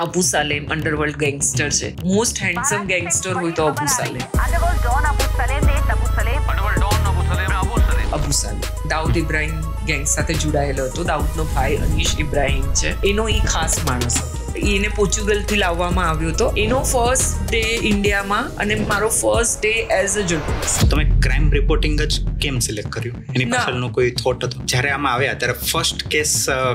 Abu Salem underworld gangster છે. Most handsome gangster હોય તો અબુ સાલેમ. અબુ સાલેમ દાઉદ ઇબ્રાહિમ ગેંગ સાથે જોડાયેલો હતો. દાઉદનો ભાઈ અનીશ ઇબ્રાહિમ છે, એનો એ ખાસ માણસ હતો. એને પોર્ચુગલથી લાવવામાં આવ્યો હતો. એનો ફર્સ્ટ ડે ઇન્ડિયામાં અને મારો first day as a journalist. તમે ક્રાઇમ રિપોર્ટિંગ જ કેમ સિલેક્ટ કર્યું? એની પાછળનો કોઈ થોટ હતો? જ્યારે આમાં આવ્યા ત્યારે ફર્સ્ટ કેસ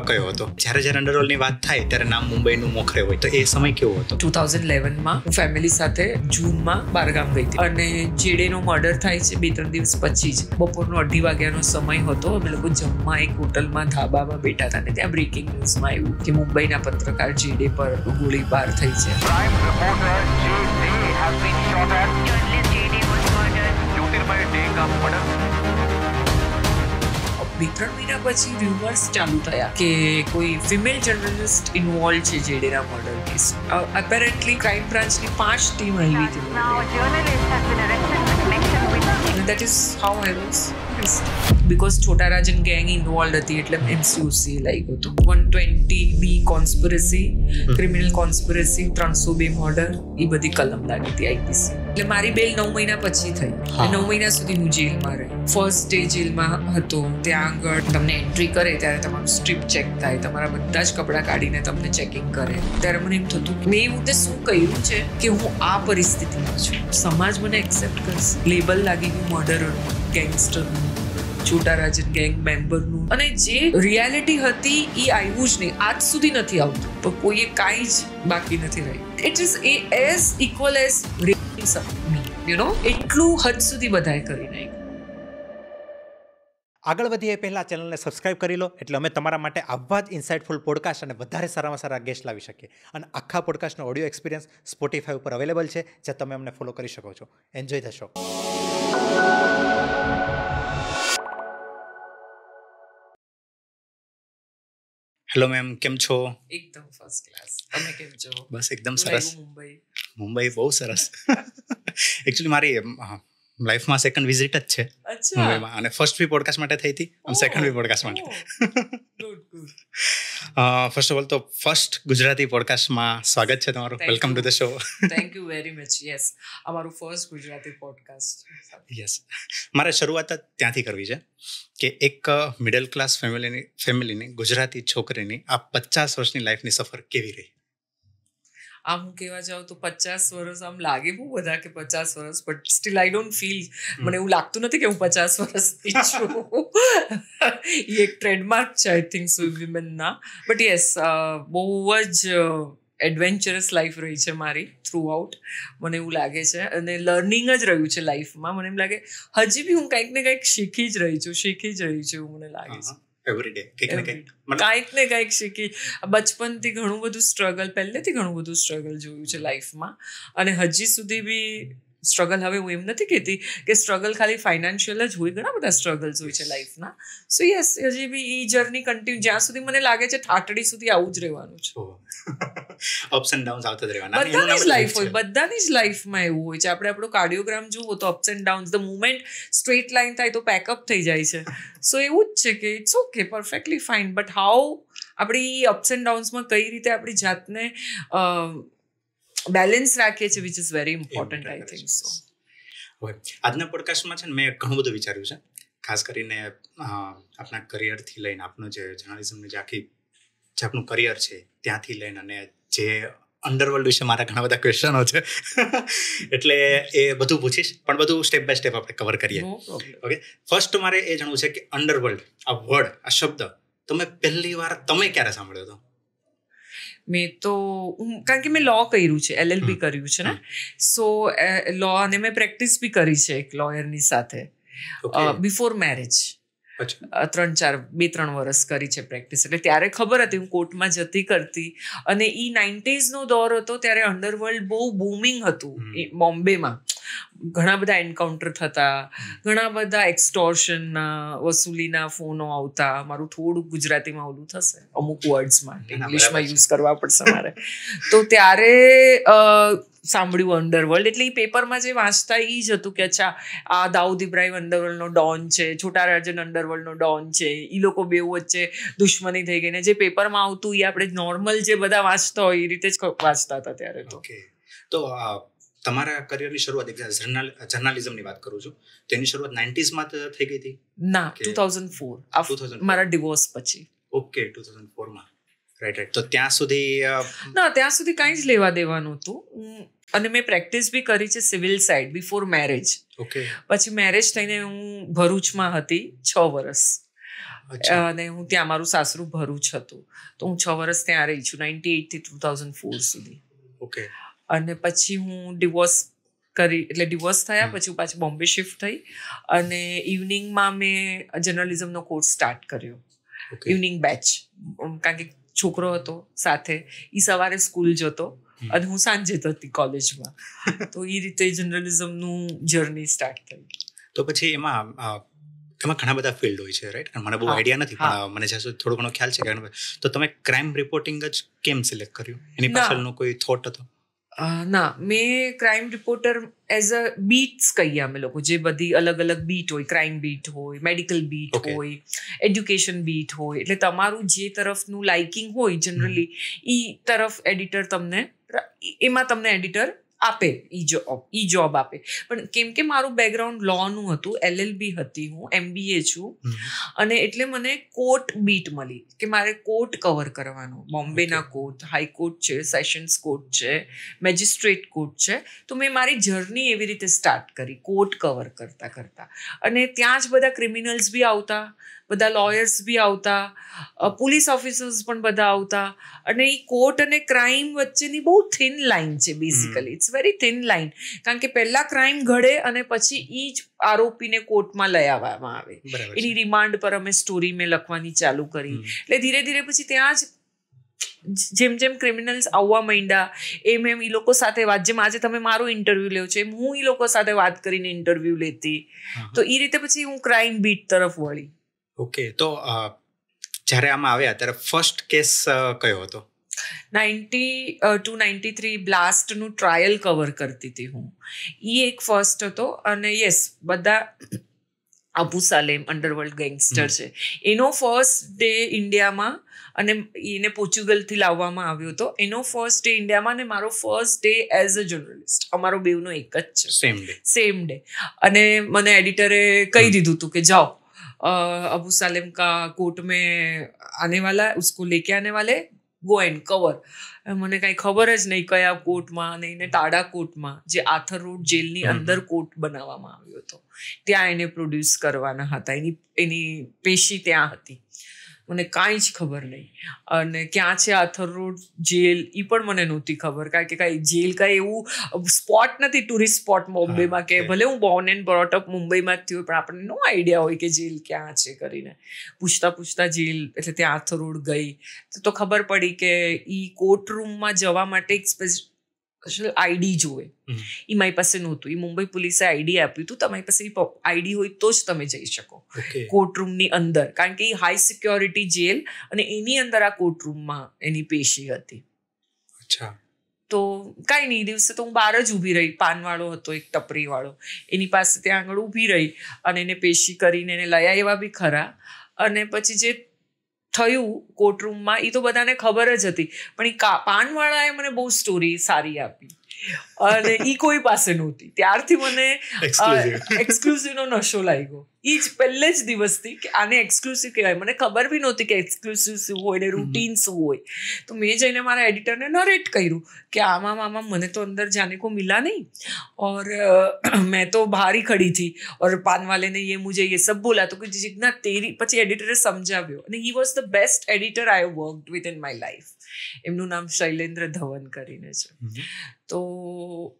કયો હતો? જ્યારે અંડરવર્લ્ડની વાત થાય ત્યારે નામ મુંબઈનું મોખરે હોય, તો એ સમય કેવો હતો? 2011માં હું ફેમિલી સાથે જૂનમાં બારગામ ગઈ હતી અને જેડેનો મર્ડર થાય છે 2-3 દિવસ પછી જ. બપોરનો 2:30 વાગ્યાનો સમય હતો. અમે લોકો જમવા એક હોટલમાં ધાબામાં બેઠા હતા ને ત્યાં બ્રેકિંગ ન્યૂઝમાં આવ્યું કે મુંબઈના પત્રકાર જેડે પર ગોળીબાર થઈ છે. બે 3 મહિના પછી રૂમર્સ ચાલુ થયા કે કોઈ ફિમેલ જર્નલિસ્ટ ઇન્વોલ્વ છે જેડેના મર્ડર કેસ. અપેરેન્ટલી ક્રાઇમ બ્રાન્ચની 5 ટીમ આવી હતી. That is how I was missed. Because Chhota Rajan gang involve હતી એટલે MCOC લાગ્યું હતું. 120B conspiracy, criminal conspiracy, 300B murder, એ બધી કલમ લાગી હતી IPC. એટલે મારી બેલ 9 મહિના પછી થઈ. 9 મહિના સુધી હું જેલમાં રહી. ફર્સ્ટ ડે જેલમાં હતો ત્યાં આગળ તમને એન્ટ્રી કરે ત્યારે તમારું સ્ટ્રીપ ચેક થાય, તમારા બધા જ કપડાં કાઢીને તમને ચેકિંગ કરે. ત્યારે મને એમ થતું મેં એવું તે શું કર્યું છે કે હું આ પરિસ્થિતિમાં છું, સમાજ મને એક્સેપ્ટ કરશે. લેબલ લાગી ગયું મર્ડરરનું, ગેંગસ્ટરનું, છોટા રાજન ગેંગ મેમ્બરનું, અને જે રિયાલિટી હતી એ આવ્યું જ નહીં. આજ સુધી નથી આવતું, પણ કોઈએ કાંઈ જ બાકી નથી રહ્યું. It is as equal as એટલું હદ સુધી બધાએ કરી નાખ્યું. આગળ વધીએ એ પહેલાં ચેનલને સબસ્ક્રાઇબ કરી લો, એટલે અમે તમારા માટે આવા જ ઇન્સાઇટફુલ પોડકાસ્ટ અને વધારે સારામાં સારા ગેસ્ટ લાવી શકીએ. અને આખા પોડકાસ્ટનો ઓડિયો એક્સપિરિયન્સ સ્પોટીફાઈ ઉપર અવેલેબલ છે, જ્યાં તમે અમને ફોલો કરી શકો છો. Enjoy the show. Hello ma'am, કેમ છો? એકદમ ફર્સ્ટ ક્લાસ. તમે કેમ છો? બસ એકદમ સરસ. મુંબઈ બહુ સરસ. એકચ્યુઅલી મારી લાઈફમાં સેકન્ડ વિઝિટ જ છે મુંબઈમાં, અને ફર્સ્ટ બી પોડકાસ્ટ માટે થઈ હતી, અને સેકન્ડ બી પોડકાસ્ટ માટે. ફર્સ્ટ ઓફ ઓલ તો ફર્સ્ટ ગુજરાતી પોડકાસ્ટમાં સ્વાગત છે તમારું. Welcome to the show. Thank you very much. Yes, અમારું ફર્સ્ટ ગુજરાતી પોડકાસ્ટ. યસ, મારે શરૂઆત જ ત્યાંથી કરવી છે કે એક મિડલ ક્લાસ ફેમિલીની ગુજરાતી છોકરીની આ 50 વર્ષની લાઈફની સફર કેવી રહી? આમ હું કહેવા જાઉં તો 50 વર્ષ આમ લાગે બહુ બધા કે 50 વર્ષ, but still I don't feel, મને એવું લાગતું નથી કે હું 50 વર્ષની છું. એ એક ટ્રેડમાર્ક છે આઈ થિંક સો વિમેનના. બટ યસ, બહુ જ એડવેન્ચરસ લાઈફ રહી છે મારી થ્રુ આઉટ, મને એવું લાગે છે. અને લર્નિંગ જ રહ્યું છે લાઈફમાં. મને એમ લાગે હજી બી હું કંઈક ને કંઈક શીખી જ રહી છું એવું મને લાગે છે. એવરીડે કંઈક ને કંઈક શીખી. બચપનથી ઘણું બધું સ્ટ્રગલ, પહેલેથી ઘણું બધું સ્ટ્રગલ જોયું છે લાઈફમાં, અને હજી સુધી બી સ્ટ્રગલ. હવે હું એમ નથી કહેતી કે સ્ટ્રગલ ખાલી ફાઇનાન્શિયલ જ હોય, ઘણા બધા સ્ટ્રગલ્સ હોય છે લાઈફના. સો યસ, હજી બી એ જર્ની કન્ટિન્યુ, જ્યાં સુધી મને લાગે છે ઠાઠડી સુધી આવું જ રહેવાનું છે. અપ્સ એન્ડ ડાઉન્સ આવતા જ રહેવાના. બધાની જ લાઈફ હોય, બધાની જ લાઈફમાં એવું હોય છે. આપણે આપણો કાર્ડિયોગ્રામ જુઓ તો ups and downs, the moment straight line થાય તો પેકઅપ થઈ જાય છે. સો એવું જ છે કે it's okay, perfectly fine, but how આપણી અપ્સ એન્ડ ડાઉન્સમાં કઈ રીતે આપણી જાતને બેલેન્સ રાખીએ છીએ, which is very important I think so. આજના પોડકાસ્ટમાં છે ને મેં ઘણું બધું વિચાર્યું છે, ખાસ કરીને આપણા કરિયરથી લઈને આપણું જે જર્નલિઝમની જે આપણું કરિયર છે ત્યાંથી લઈને, અને જે અંડરવર્લ્ડ વિશે મારા ઘણા બધા ક્વેશ્ચનો છે. એટલે એ બધું પૂછીશ, પણ બધું સ્ટેપ બાય સ્ટેપ આપણે કવર કરીએ. ઓકે, ફર્સ્ટ મારે એ જાણવું છે કે અંડરવર્લ્ડ આ વર્ડ, આ શબ્દ તમે પહેલી વાર ક્યારે સાંભળ્યો હતો? મેં તો કારણ કે મેં લો કર્યું છે, LLB કર્યું છે ને, સો લો, અને મેં પ્રેક્ટિસ બી કરી છે એક લોયરની સાથે બિફોર મેરેજ. 2-3 વર્ષ કરી છે પ્રેક્ટિસ. એટલે ત્યારે ખબર હતી, હું કોર્ટમાં જતી કરતી, અને એ 90s નો દોર હતો, ત્યારે અંડરવર્લ્ડ બહુ બૂમિંગ હતું બોમ્બેમાં. ઘણા બધા એન્કાઉન્ટર થતા, ઘણા બધા એક્સટોર્શનના, વસૂલીના ફોનો આવતા. મારું થોડું ગુજરાતીમાં ઓલું થશે, અમુક વર્ડ્સમાં ઇંગ્લિશમાં યુઝ કરવા પડશે મારે. તો ત્યારે સાંભળ્યું અંડરવર્લ્ડ, એટલે એ પેપરમાં જે વાંચતા એ જ હતું કે અચ્છા આ દાઉદ ઇબ્રાહિમ અંડરવર્લ્ડનો ડોન છે, છોટા રાજન અંડરવર્લ્ડનો ડોન છે, એ લોકો બે વચ્ચે દુશ્મની થઈ ગઈ ને જે પેપરમાં આવતું એ આપણે નોર્મલ જે બધા વાંચતા હોય એ રીતે જ વાંચતા હતા ત્યારે. તો તમારા કરિયરની શરૂઆત જર્નાલિઝમની વાત કરું છું, તેની શરૂઆત 90s માં થઈ ગઈ હતી? ના, 2004 મારા ડિવોર્સ પછી. ઓકે, 2004 માં. રાઈટ. તો ત્યાં સુધી કાંઈ જ લેવા દેવાનું હતું. અને મેં પ્રેક્ટિસ બી કરી છે civil side before marriage. Okay. પછી મેરેજ થઈને હું ભરૂચમાં હતી 6 વર્ષ, અને હું ત્યાં મારું સાસરું ભરૂચ હતું, તો હું 6 વર્ષ ત્યાં રહી છું 98 થી 2004 સુધી. ઓકે. અને પછી હું ડિવોર્સ કરી, એટલે ડિવોર્સ થયા પછી હું પાછી બોમ્બે શિફ્ટ થઈ, અને ઇવનિંગમાં મેં જર્નલિઝમનો કોર્સ સ્ટાર્ટ કર્યો, ઇવનિંગ બેચ. કારણ કે છોકરો હતો સાથે, એ સવારે સ્કૂલ જતો અને હું સાંજે જતી કોલેજમાં, તો એ રીતે જર્નલિઝમનું જર્ની સ્ટાર્ટ થઈ. તો પછી એમાં ઘણા બધા ફિલ્ડ હોય છે, રાઈટ? મને બહુ આઈડિયા નથી, પણ મને જ્યાં સુધી થોડો ઘણો ખ્યાલ છે. તો તમે ક્રાઇમ રિપોર્ટિંગ જ કેમ સિલેક્ટ કર્યું? એની પાછળનો કોઈ થોટ હતો? ના, મેં crime reporter as a bits કહીએ અમે લોકો, જે બધી અલગ અલગ બીટ હોય, ક્રાઇમ બીટ હોય, મેડિકલ બીટ હોય, એડ્યુકેશન બીટ હોય, એટલે તમારું જે તરફનું લાઇકિંગ હોય જનરલી એ તરફ એડિટર એમાં તમને એડિટર આપે, ઈ જોબ આપે. પણ કેમ કે મારું બેકગ્રાઉન્ડ લોનું હતું, LLB હતી, હું MBA છું, અને એટલે મને કોર્ટ બીટ મળી કે મારે કોર્ટ કવર કરવાનો. બોમ્બેના કોર્ટ, હાઈકોર્ટ છે, સેશન્સ કોર્ટ છે, મેજિસ્ટ્રેટ કોર્ટ છે. તો મેં મારી જર્ની એવી રીતે સ્ટાર્ટ કરી, કોર્ટ કવર કરતા. અને ત્યાં જ બધા ક્રિમિનલ્સ બી આવતા, બધા લોયર્સ બી આવતા, પોલીસ ઓફિસર્સ પણ બધા આવતા, અને એ કોર્ટ અને ક્રાઇમ વચ્ચેની બહુ થિન લાઇન છે basically. It's very thin line, કારણ કે પહેલા ક્રાઇમ ઘડે અને પછી એ જ આરોપીને કોર્ટમાં લઈ આવવામાં આવે. એની રિમાન્ડ પર અમે સ્ટોરી મેં લખવાની ચાલુ કરી. એટલે ધીરે ધીરે પછી ત્યાં જ જેમ ક્રિમિનલ્સ આવવા માંડ્યા એમ એ લોકો સાથે વાત, જેમ આજે તમે મારો ઇન્ટરવ્યુ લ્યો છો એમ હું એ લોકો સાથે વાત કરીને ઇન્ટરવ્યુ લેતી. તો એ રીતે પછી હું ક્રાઇમ બીટ તરફ વળી. ઓકે. તો જ્યારે આમાં આવ્યા ત્યારે ફર્સ્ટ કેસ કયો હતો? 92-93 બ્લાસ્ટનું ટ્રાયલ કવર કરતી હતી હું. એ એક ફર્સ્ટ હતો. અને યસ, બધા અબુ સાલેમ અંડરવર્લ્ડ ગેંગસ્ટર છે, એનો ફર્સ્ટ ડે ઇન્ડિયામાં, અને એને પોર્ચુગલથી લાવવામાં આવ્યો હતો. એનો ફર્સ્ટ ડે ઇન્ડિયામાં અને મારો first day as a journalist, અમારો બેવનો એક જ છે, સેમ ડે. અને મને એડિટરે કહી દીધું હતું કે જાઓ, अबू सालेम का कोर्ट में आने वाला है, उसको लेके आने वाले, गो एंड कवर. મને કાંઈ ખબર જ નહીં કયા કોર્ટમાં, અને એને ટાડા કોર્ટમાં, જે આથર રોડ જેલની અંદર કોર્ટ બનાવવામાં આવ્યો હતો, ત્યાં એને પ્રોડ્યુસ કરવાના હતા. એની પેશી ત્યાં હતી. મને કાંઈ જ ખબર નહીં. અને ક્યાં છે આથર રોડ જેલ એ પણ મને નહોતી ખબર, કારણ કે કાંઈ જેલ કાંઈ એવું સ્પોટ નથી ટુરિસ્ટ સ્પોટ બોમ્બેમાં, કે ભલે હું બોર્ન એન્ડ બ્રોટ અપ મુંબઈમાં જ થયું પણ આપણને નો આઈડિયા હોય કે જેલ ક્યાં છે કરીને. પૂછતા જેલ, એટલે ત્યાં આથર રોડ ગઈ તો ખબર પડી કે એ કોર્ટ રૂમમાં જવા માટે એક સ્પેશિયલ આઈડી જોવે. એ મારી પાસે નહોતું. એ મુંબઈ પોલીસે આઈડી આપ્યું હતું, તમારી પાસે આઈડી હોય તો જ તમે જઈ શકો કોર્ટરૂમની અંદર, કારણ કે એ હાઈ સિક્યોરિટી જેલ, અને એની અંદર આ કોર્ટરૂમમાં એની પેશી હતી. તો કાંઈ નહીં, દિવસે તો હું બહાર જ ઊભી રહી. પાનવાળો હતો એક ટપરીવાળો, એની પાસે ત્યાં આગળ ઊભી રહી અને એને પેશી કરીને એને લઈ આવ્યા બી ખરા. અને પછી જે થયું કોર્ટરૂમમાં એ તો બધાને ખબર જ હતી, પણ એ પાનવાળાએ મને બહુ સ્ટોરી સારી આપી અને એ કોઈ પાસે નહોતી. ત્યારથી મને એક્સક્લુઝિવનો નશો લાગ્યો. એ જ પહેલે જ દિવસથી કે આને એક્સક્લુઝિવ કહેવાય. મને ખબર બી નહોતી કે એક્સક્લુઝિવ શું હોય ને રૂટીન શું હોય. તો મેં જઈને મારા એડિટરને નરેટ કર્યું કે આમાં મને તો અંદર જાને કો મિલા નહીં, और मैं तो बाहर ही खड़ी थी और पान वाले ने ये मुझे ये सब बोला. तो जितना तेरी, પછી એડિટરે સમજાવ્યો, અને he was the best editor I worked with in my life. એમનું નામ શૈલેન્દ્ર ધવન કરીને છે. तो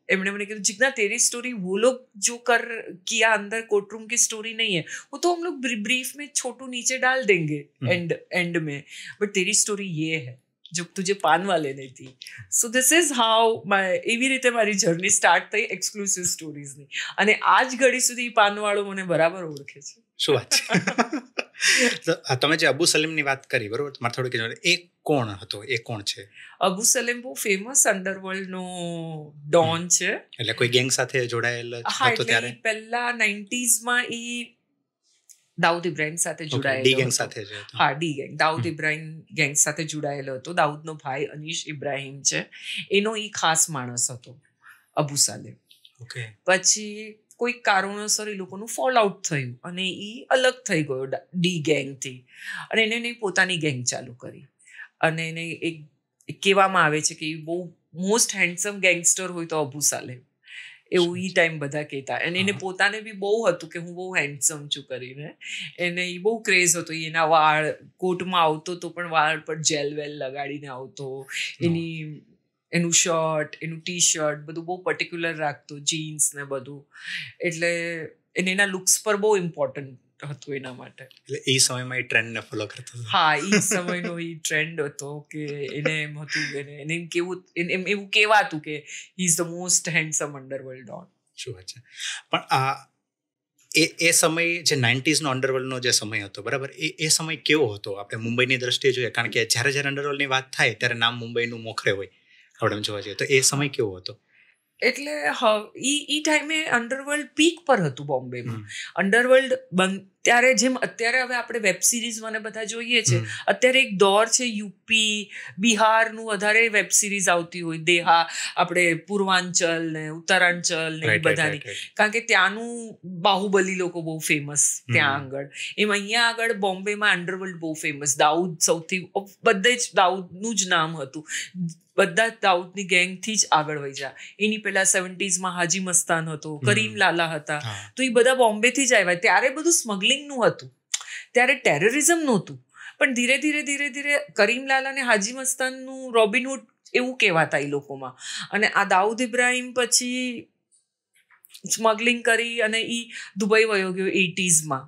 एमने मैंने कहा जितना तेरी स्टोरी वो लोग जो कर किया अंदर कोर्टरूम की स्टोरी नहीं है, वो तो हम लोग ब्रीफ में छोटू नीचे डाल देंगे एंड में, बट तेरी स्टोरी ये है जो तुझे पान वाले ने थी. સો ધીસ ઇઝ હાઉ એવી રીતે મારી જર્ની સ્ટાર્ટ થઈ એક્સક્લુસિવ સ્ટોરીઝની. અને આજ ઘડી સુધી પાનવાળો મને બરાબર ઓળખે છે. શું વાત છે. તો તમે જે અબુ સલીમની વાત કરી, બરોબર, મારે થોડુંક કહેવાનું, એ કોણ હતો, એ કોણ છે? અબુ સલીમ બહુ ફેમસ અંડરવર્લ્ડ નો ડોન છે. એટલે કોઈ ગેંગ સાથે જોડાયેલ હા, હતો એટલે ત્યારે? ઈ પહેલા 90s માં ઈ દાઉદ ઇબ્રાહિમ સાથે ડી જોડાયેલો ગેંગ હતો. સાથે છે? હા, D gang, Dawood Ibrahim gang સાથે જોડાયેલો હતો. દાઉદનો ભાઈ અનીશ ઇબ્રાહિમ છે, એનો ઈ ખાસ માણસ હતો અબુ સલીમ. ઓકે. પછી કોઈક કારણોસર એ લોકોનું ફોલ આઉટ થયું અને ઈ અલગ થઈ ગયો ડી ગેંગથી, અને એને એની પોતાની ગેંગ ચાલુ કરી. અને એને એક કહેવામાં આવે છે કે એ બહુ મોસ્ટ હેન્ડસમ ગેંગસ્ટર હોય તો અબુ સલીમ, એવું ઈ ટાઈમ બધા કહેતા. અને એને પોતાને બી બહુ હતું કે હું બહુ હેન્ડસમ છું કરીને. એને એ બહુ ક્રેઝ હતો. એના વાળ કોર્ટમાં આવતો તો પણ વાળ પર જેલ વેલ લગાડીને આવતો. એનું શર્ટ, એનું ટી શર્ટ બધું બહુ પર્ટિક્યુલર રાખતો, જીન્સ ને બધું. એટલે એને એના લુક્સ પર બહુ ઇમ્પોર્ટન્ટ હતું એના માટે. એટલે એ સમયમાં એ ટ્રેન્ડને ફોલો કરતો હતો. હા, એ સમયનો એ ટ્રેન્ડ હતો કે એને એમ હતું, એને એમ કેવું, એમ એવું કહેવાતું કે he is the most handsome underworld Don. શું વાત છે. પણ એ સમય જે 90s નો અંડરવર્લ્ડનો જે સમય હતો, બરાબર, એ સમય કેવો હતો આપણે મુંબઈની દ્રષ્ટિએ જોઈએ? કારણ કે જ્યારે અંડરવર્લ્ડની વાત થાય ત્યારે નામ મુંબઈનું મોખરે હોય આપણે જોવા જઈએ તો. એ સમય કેવો હતો? એટલે ઈ ટાઈમે અંડરવર્લ્ડ પીક પર હતું બોમ્બેમાં. અંડરવર્લ્ડ ત્યારે જેમ અત્યારે હવે આપણે વેબ સિરીઝ મને બધા જોઈએ છે, અત્યારે એક દોર છે યુપી બિહારનું વધારે વેબ સિરીઝ આવતી હોય, દેહા આપણે પૂર્વાંચલ ને ઉત્તરાંચલ ને એ બધાની. કારણ કે ત્યાંનું બાહુબલી લોકો બહુ ફેમસ ત્યાં આગળ. એમ અહીંયા આગળ બોમ્બેમાં અંડરવર્લ્ડ બહુ ફેમસ. દાઉદ સૌથી, બધે જ દાઉદનું જ નામ હતું. બધા જ દાઉદની ગેંગથી જ આગળ વધ્યા. એની પહેલા 70s માં હાજી મસ્તાન હતો, કરીમ લાલા હતા, તો એ બધા બોમ્બેથી જ આવ્યા. ત્યારે બધું સ્મગલિંગનું હતું, ત્યારે ટેરરિઝમ નહોતું. પણ ધીરે ધીરે કરીમ લાલા અને હાજી મસ્તાનનું રોબિનહુડ એવું કહેવાતા એ લોકોમાં. અને આ દાઉદ ઇબ્રાહિમ પછી સ્મગલિંગ કરી અને એ દુબઈ વયો ગયો 80s માં.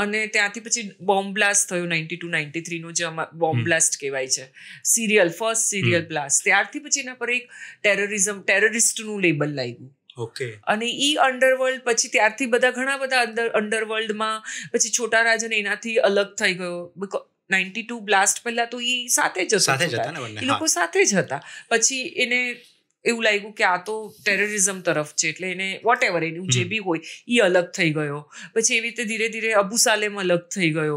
અને ત્યાંથી પછી બોમ્બ બ્લાસ્ટ થયો 92-93 નો, જે બોમ્બ બ્લાસ્ટ કહેવાય છે, ફર્સ્ટ સિરિયલ બ્લાસ્ટ. ત્યારથી પછી એના પર એક ટેરરિસ્ટનું લેબલ લાગ્યું. ઓકે. અને ઈ અંડરવર્લ્ડ પછી ત્યારથી ઘણા બધા અંડરવર્લ્ડમાં પછી છોટા રાજન એનાથી અલગ થઈ ગયો. 92 બ્લાસ્ટ પહેલા તો ઈ સાથે જ હતા, એ લોકો સાથે જ હતા. પછી એને એવું લાગ્યું કે આ તો ટેરરિઝમ તરફ છે, એટલે એને વોટ એવર એનું જે બી હોય એ અલગ થઈ ગયો. પછી એવી રીતે ધીરે ધીરે અબુ સાલેમ અલગ થઈ ગયો,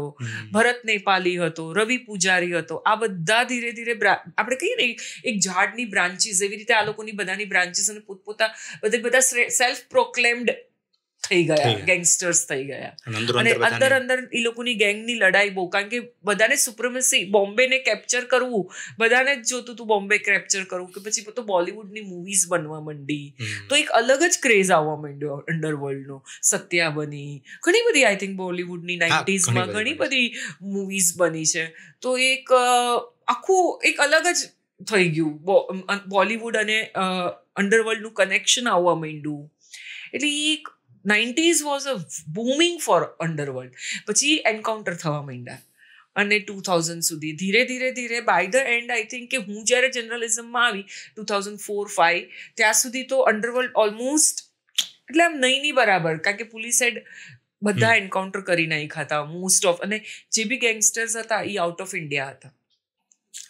ભરત નેપાલી હતો, રવિ પૂજારી હતો. આ બધા ધીરે ધીરે આપણે કહીએ ને એક ઝાડની બ્રાન્ચીસ, એવી રીતે આ લોકોની બધાની બ્રાન્ચીસ અને પોતપોતા બધા સેલ્ફ પ્રોક્લેમ્ડ થઈ ગયા, ગેંગસ્ટર્સ થઈ ગયા. અને અંદર એ લોકોની ગેંગની લડાઈ બહુ, કારણ કે બધાને સુપ્રીમેસી, બોમ્બેને કેપ્ચર કરવું, બધાને જ જોતું હતું બોમ્બે કેપ્ચર કરવું. કે પછી તો બોલિવૂડની મૂવીઝ બનવા માંડી, તો એક અલગ જ ક્રેઝ આવવા માંડ્યો અંડરવર્લ્ડનો. સત્યા બની, ઘણી બધી આઈ થિંક બોલિવૂડની 90s માં ઘણી બધી મૂવીઝ બની છે. તો એક આખું એક અલગ જ થઈ ગયું બોલિવૂડ અને અંડરવર્લ્ડનું કનેક્શન આવવા માંડ્યું. એટલે એક 90s was a booming for underworld. પછી એન્કાઉન્ટર થવા માંડ્યા અને 2000 સુધી ધીરે ધીરે by the end I think કે હું જ્યારે જર્નલિઝમમાં આવી 2004-05 ત્યાં સુધી તો અંડરવર્લ્ડ ઓલમોસ્ટ એટલે આમ નહીં બરાબર, કારણ કે પોલીસ હેડ બધા એન્કાઉન્ટર કરી નાખ્યા હતા મોસ્ટ ઓફ. અને જે બી ગેંગસ્ટર્સ હતા એ આઉટ ઓફ ઇન્ડિયા હતા,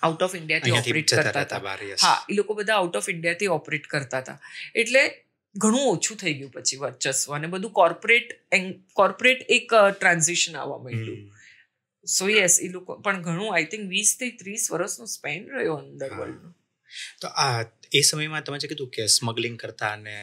આઉટ ઓફ ઇન્ડિયાથી ઓપરેટ કરતા હતા. હા, એ લોકો બધા આઉટ ઓફ ઇન્ડિયાથી ઓપરેટ કરતા હતા. એટલે ઘણું ઓછું થઈ ગયું પછી વર્ચસ્વ, અને બધું કોર્પોરેટ એક ટ્રાન્ઝિશન આવવા માંડ્યું. સો યસ, એ લોકો પણ ઘણું આઈ થિંક 20 થી 30 વર્ષનો સ્પેન રહ્યો અંડરવર્લ્ડનો. તો એ સમયમાં તમે જે કીધું કે સ્મગલિંગ કરતા અને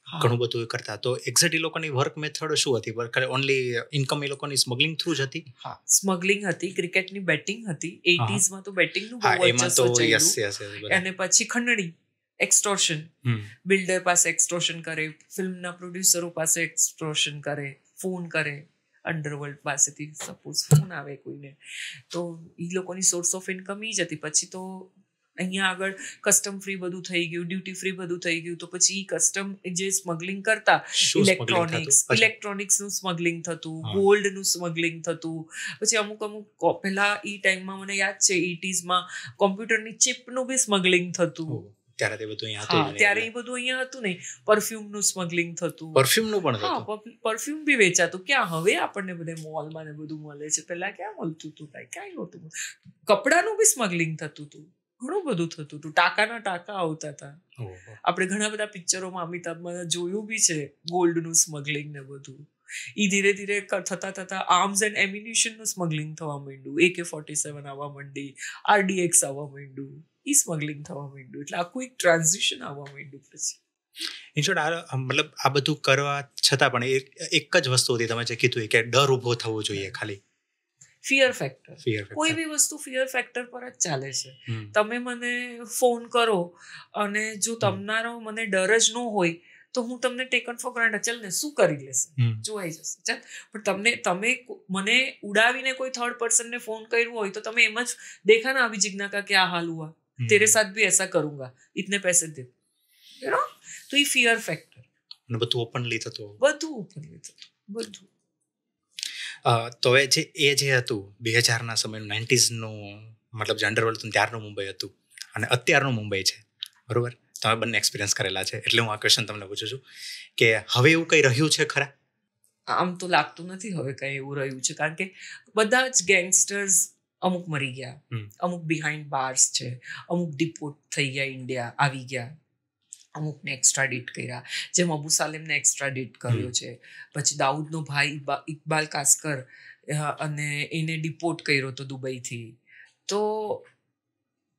ઘણું બધું કરતા, તો એક્ઝેક્ટ એ લોકોની વર્ક મેથડ શું હતી? ઓનલી ઇન્કમ એ લોકોની સ્મગલિંગ થ્રુ જ હતી? હા, સ્મગલિંગ હતી, ક્રિકેટની બેટિંગ હતી. 80s માં તો બેટિંગનું બહુ વર્ચસ્વ ચાલ્યું. અને પછી ખંડણી, એક્સટોર્શન, બિલ્ડર પાસે એક્સટોર્શન કરે, ફિલ્મના પ્રોડ્યુસરો પાસે એક્સટોર્શન કરે, ફોન કરે અંડરવર્લ્ડ પાસેથી. સપોઝ ફોન આવે કોઈને, તો એ લોકોની સોર્સ ઓફ ઇન્કમ ઈ જ હતી. પછી તો અહીંયા આગળ કસ્ટમ ફ્રી બધું થઈ ગયું, ડ્યુટી ફ્રી બધું થઈ ગયું. તો પછી કસ્ટમ જે સ્મગલિંગ કરતા, ઇલેક્ટ્રોનિક્સનું સ્મગલિંગ થતું, ગોલ્ડનું સ્મગલિંગ થતું. પછી અમુક પહેલા એ ટાઈમમાં મને યાદ છે 80s માં કોમ્પ્યુટરની ચિપનું બી સ્મગલિંગ થતું. ત્યારે તે બધું અહીંયા હા હતું ત્યારે એ બધું અહીંયા હતું નહીં. પરફ્યુમનું સ્મગલિંગ થતું, પરફ્યુમનું પણ હા હતું. પરફ્યુમ બી વેચાતું. ક્યાં હવે આપણને બધે મોલમાં ને બધું મળે છે, પહેલા ક્યાં મળતું હતું? ક્યાંય નહોતું. કપડાનું બી સ્મગલિંગ થતું હતું, ઘણું બધું થતું હતું. ટાંકાના ટાંકા આવતા હતા. આપણે ઘણા બધા પિક્ચરોમાં અમિતાભમાં જોયું બી છે ગોલ્ડનું સ્મગલિંગ ને બધું. એ ધીરે ધીરે થતા આર્મ્સ એન્ડ એમ્યુનિશનનું સ્મગલિંગ થવા માંડ્યું, AK-47 આવવા માંડી, RDX આવવા માંડ્યું, એ સ્મગલિંગ થવા માંડ્યું. એટલે આખું એક ટ્રાન્ઝિશન આવવા માંડ્યું. પછી ઇન શોર્ટ મતલબ આ બધું કરવા છતાં પણ એક જ વસ્તુ હતી, તમે જે કીધું કે ડર ઊભો થવો જોઈએ, ખાલી ફિયર ફેક્ટર. ફિયર. કોઈ બી વસ્તુ ફિયર ફેક્ટર પર જ ચાલે છે. તમે મને ફોન કરો અને જો તમારો મને ડર જ ન હોય તો હું તમને ટેકન ફોર ગ્રાન્ટેડ, ચાલ ને શું કરી લેશે, જોવાઈ જશે, ચાલ. પણ તમે મને ઉડાવીને કોઈ થર્ડ પર્સનને ફોન કર્યો હોય તો તમે એમ જ દેખા ના અભી जिग्ना का क्या हाल हुआ, तेरे साथ भी ऐसा करूंगा, इतने पैसे दे, यू नो. તો એ ફિયર ફેક્ટર. અને બધું ઓપનલી થતું, બધું. તો એ જે હતું 2000ના સમયનું 90sનું, મતલબ જે અંડરવર્લ્ડ હતું ત્યારનું મુંબઈ હતું અને અત્યારનું મુંબઈ છે, બરોબર? તમે બંને એક્સપિરિયન્સ કરેલા છે એટલે હું આ ક્વેશ્ચન તમને પૂછું છું કે હવે એવું કંઈ રહ્યું છે ખરા? આમ તો લાગતું નથી હવે કંઈ એવું રહ્યું છે, કારણ કે બધા જ ગેંગસ્ટર્સ અમુક મરી ગયા, અમુક બિહાઇન્ડ બાર્સ છે, અમુક ડિપોર્ટ થઈ ગયા, ઇન્ડિયા આવી ગયા, અમુકને એક્સ્ટ્રાડિટ કર્યા, જેમ અબુ સાલેમને એક્સ્ટ્રાડિટ કર્યો છે. પછી દાઉદનો ભાઈ ઇકબાલ કાસ્કર અને એને ડિપોર્ટ કર્યો હતો દુબઈથી. તો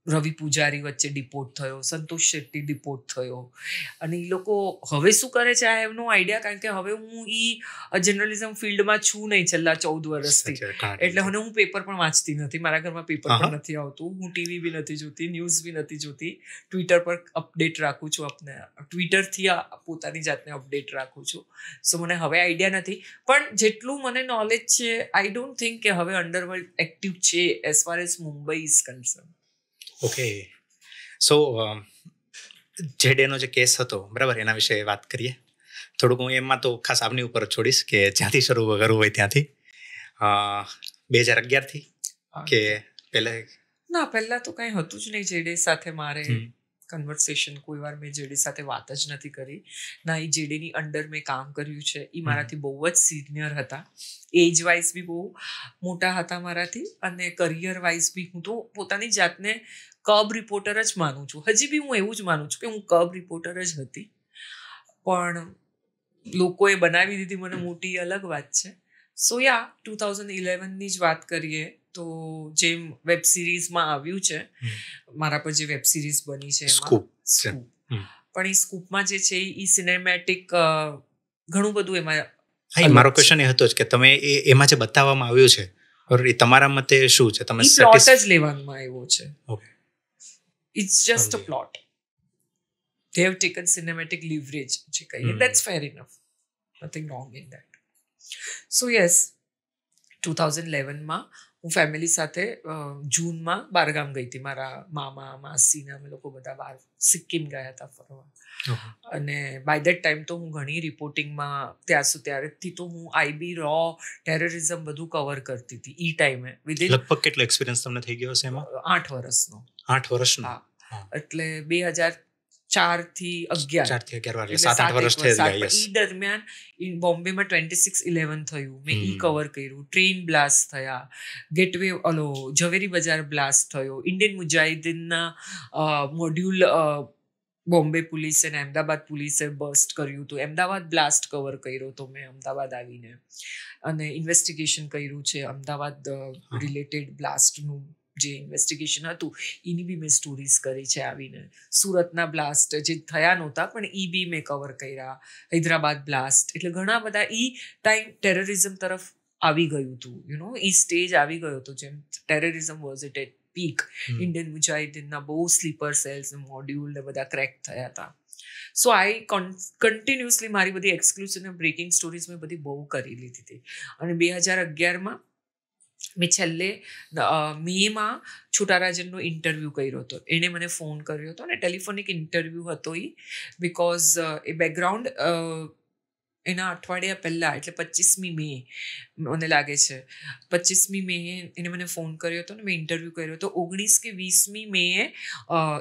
રવિ પૂજારી વચ્ચે ડિપોર્ટ થયો, સંતોષ શેટ્ટી ડિપોર્ટ થયો. અને એ લોકો હવે શું કરે છે આઈ હેવ નો આઈડિયા, કારણ કે હવે હું જર્નલિઝમ ફિલ્ડમાં છું નહીં છેલ્લા 14 વર્ષથી. એટલે હવે હું પેપર પણ વાંચતી નથી, મારા ઘરમાં પેપર પણ નથી આવતું, હું ટીવી બી નથી જોતી, ન્યૂઝ બી નથી જોતી. ટ્વિટર પર અપડેટ રાખું છું, ટ્વિટરથી પોતાની જાતને અપડેટ રાખું છું. સો મને હવે આઈડિયા નથી, પણ જેટલું મને નોલેજ છે આઈ ડોન્ટ થિંક કે હવે અંડરવર્લ્ડ એક્ટિવ છે as far as Mumbai is concern. Okay, so જે ડેનો જે કેસ હતો, બરાબર, એના વિશે વાત કરીએ થોડુંક. હું એમાં તો ખાસ આપની ઉપર છોડીશ કે જ્યાંથી શરૂ કરવું હોય ત્યાંથી. 2011થી કે પહેલા તો કંઈ હતું જ નહીં. જેડે સાથે મારે કન્વર્સેશન, કોઈ વાર મેં જેડી સાથે વાત જ નથી કરી, ના એ જેડીની અંડર મેં કામ કર્યું છે. એ મારાથી બહુ જ સિનિયર હતા, એજ વાઇઝ બી બહુ મોટા હતા મારાથી, અને કરિયર વાઇઝ બી હું તો પોતાની જાતને કબ રિપોર્ટર જ માનું છું. હજી બી હું એવું જ માનું છું કે હું કબ રિપોર્ટર જ હતી, પણ લોકોએ બનાવી દીધી મને મોટી, અલગ વાત છે. સો 2011ની જ વાત કરીએ તો જેમ વેબ સિરીઝમાં આવ્યું છે, મારા પર જે વેબ સિરીઝ બની છે સ્કૂપ, પણ એ સ્કૂપમાં જે છે એ સિનેમેટિક ઘણું બધું એમાં. મારો ક્વેશ્ચન એ હતો જ કે તમે એમાં જે બતાવવામાં આવ્યું છે એ તમારા મતે શું છે? તમે પ્લોટ જ લેવામાં આવ્યો છે. It's just a plot. They have taken cinematic leverage, જે કહીએ, that's fair enough, nothing wrong in that. So yes, 2011માં હું ફેમિલી સાથે જૂનમાં બહારગામ ગઈ હતી. મારા મામા માસીને અમે લોકો બધા બહાર સિક્કિમ ગયા હતા ફરવા. અને બાય દેટ ટાઈમ તો હું ઘણી રિપોર્ટિંગમાં ત્યારથી તો હું આઈબી, રો, ટેરરિઝમ બધું કવર કરતી હતી એ ટાઈમે. લગભગ કેટલો એક્સપિરિયન્સ તમને થઈ ગયો હશે એમાં? 8 વર્ષનો. 8 વર્ષનો? હા, એટલે 2004થી 11 એટલે 7-8 વર્ષ થઈ ગયા. એ દરમિયાન બોમ્બેમાં 26/11 થયું, મેં ઈ કવર કર્યું. ટ્રેન બ્લાસ્ટ થયા, ગેટવે ઝવેરી બજાર બ્લાસ્ટ થયો, ઇન્ડિયન મુજાહિદીનના મોડ્યુલ બોમ્બે પોલીસે અને અમદાવાદ પોલીસે બસ્ટ કર્યું હતું. અમદાવાદ બ્લાસ્ટ કવર કર્યો હતો મેં અમદાવાદ આવીને, અને ઇન્વેસ્ટિગેશન કર્યું છે અમદાવાદ રિલેટેડ બ્લાસ્ટનું. જે ઇન્વેસ્ટિગેશન હતું એની બી મેં સ્ટોરીઝ કરી છે આવીને. સુરતના બ્લાસ્ટ જે થયા નહોતા પણ એ બી મેં કવર કર્યા. હૈદરાબાદ બ્લાસ્ટ, એટલે ઘણા બધા એ ટાઈમ ટેરરિઝમ તરફ આવી ગયું હતું, યુ નો, એ સ્ટેજ આવી ગયો હતો જેમ terrorism was it at peak. Indian મુજાહિદીનના બહુ સ્લીપર સેલ્સ ને મોડ્યુલ ને બધા ક્રેક થયા હતા. સો આઈ કન્ટિન્યુઅસલી મારી બધી એક્સક્લુસિવ ને બ્રેકિંગ સ્ટોરીઝ મેં બધી બહુ કરી લીધી હતી. અને 2011માં મેં છેલ્લે મેમાં છોટારાજનનો ઇન્ટરવ્યૂ કર્યો હતો. એણે મને ફોન કર્યો હતો અને ટેલિફોનિક ઇન્ટરવ્યૂ હતો એ, બિકોઝ એ બેકગ્રાઉન્ડ એના અઠવાડિયા પહેલાં એટલે 25મી મે મને લાગે છે 25મી મે એને મને ફોન કર્યો હતો ને મેં ઇન્ટરવ્યૂ કર્યો હતો. 19 કે 20મી મેએ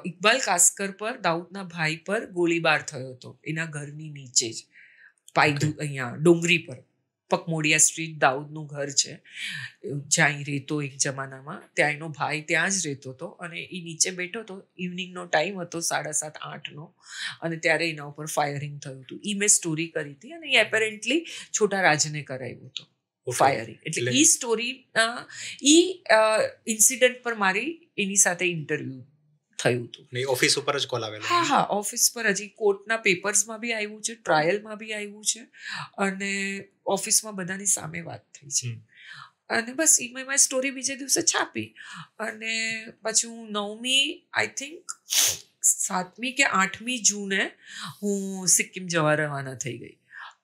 ઇકબાલ કાસ્કર પર, દાઉદના ભાઈ પર ગોળીબાર થયો હતો એના ઘરની નીચે જ પાયદુ અહીંયા ડોંગરી પર. પકમોડિયા સ્ટ્રીટ દાઉદનું ઘર છે જ્યાં રહેતો એક જમાનામાં. ત્યાં એનો ભાઈ ત્યાં જ રહેતો હતો અને એ નીચે બેઠો હતો. ઇવનિંગનો ટાઈમ હતો 7:30-8નો અને ત્યારે એના ઉપર ફાયરિંગ થયું હતું. એ મેં સ્ટોરી કરી હતી અને એ એપેરેન્ટલી છોટા રાજને કરાવ્યું હતું ફાયરિંગ. એટલે એ સ્ટોરીના એ ઇન્સિડન્ટ પર મારી એની સાથે ઇન્ટરવ્યૂ થયું હતું. ઓફિસ ઉપર જ કોલ આવેલો? હા, ઓફિસ પર. હજી કોર્ટના પેપર્સમાં બી આવ્યું છે, ટ્રાયલમાં બી આવ્યું છે અને ઓફિસમાં બધાની સામે વાત થઈ છે. અને બસ મેં સ્ટોરી બીજે દિવસે છાપી અને પછી હું 9મી આઈ થિંક 7મી કે 8મી જૂને હું સિક્કિમ જવા રવાના થઈ ગઈ.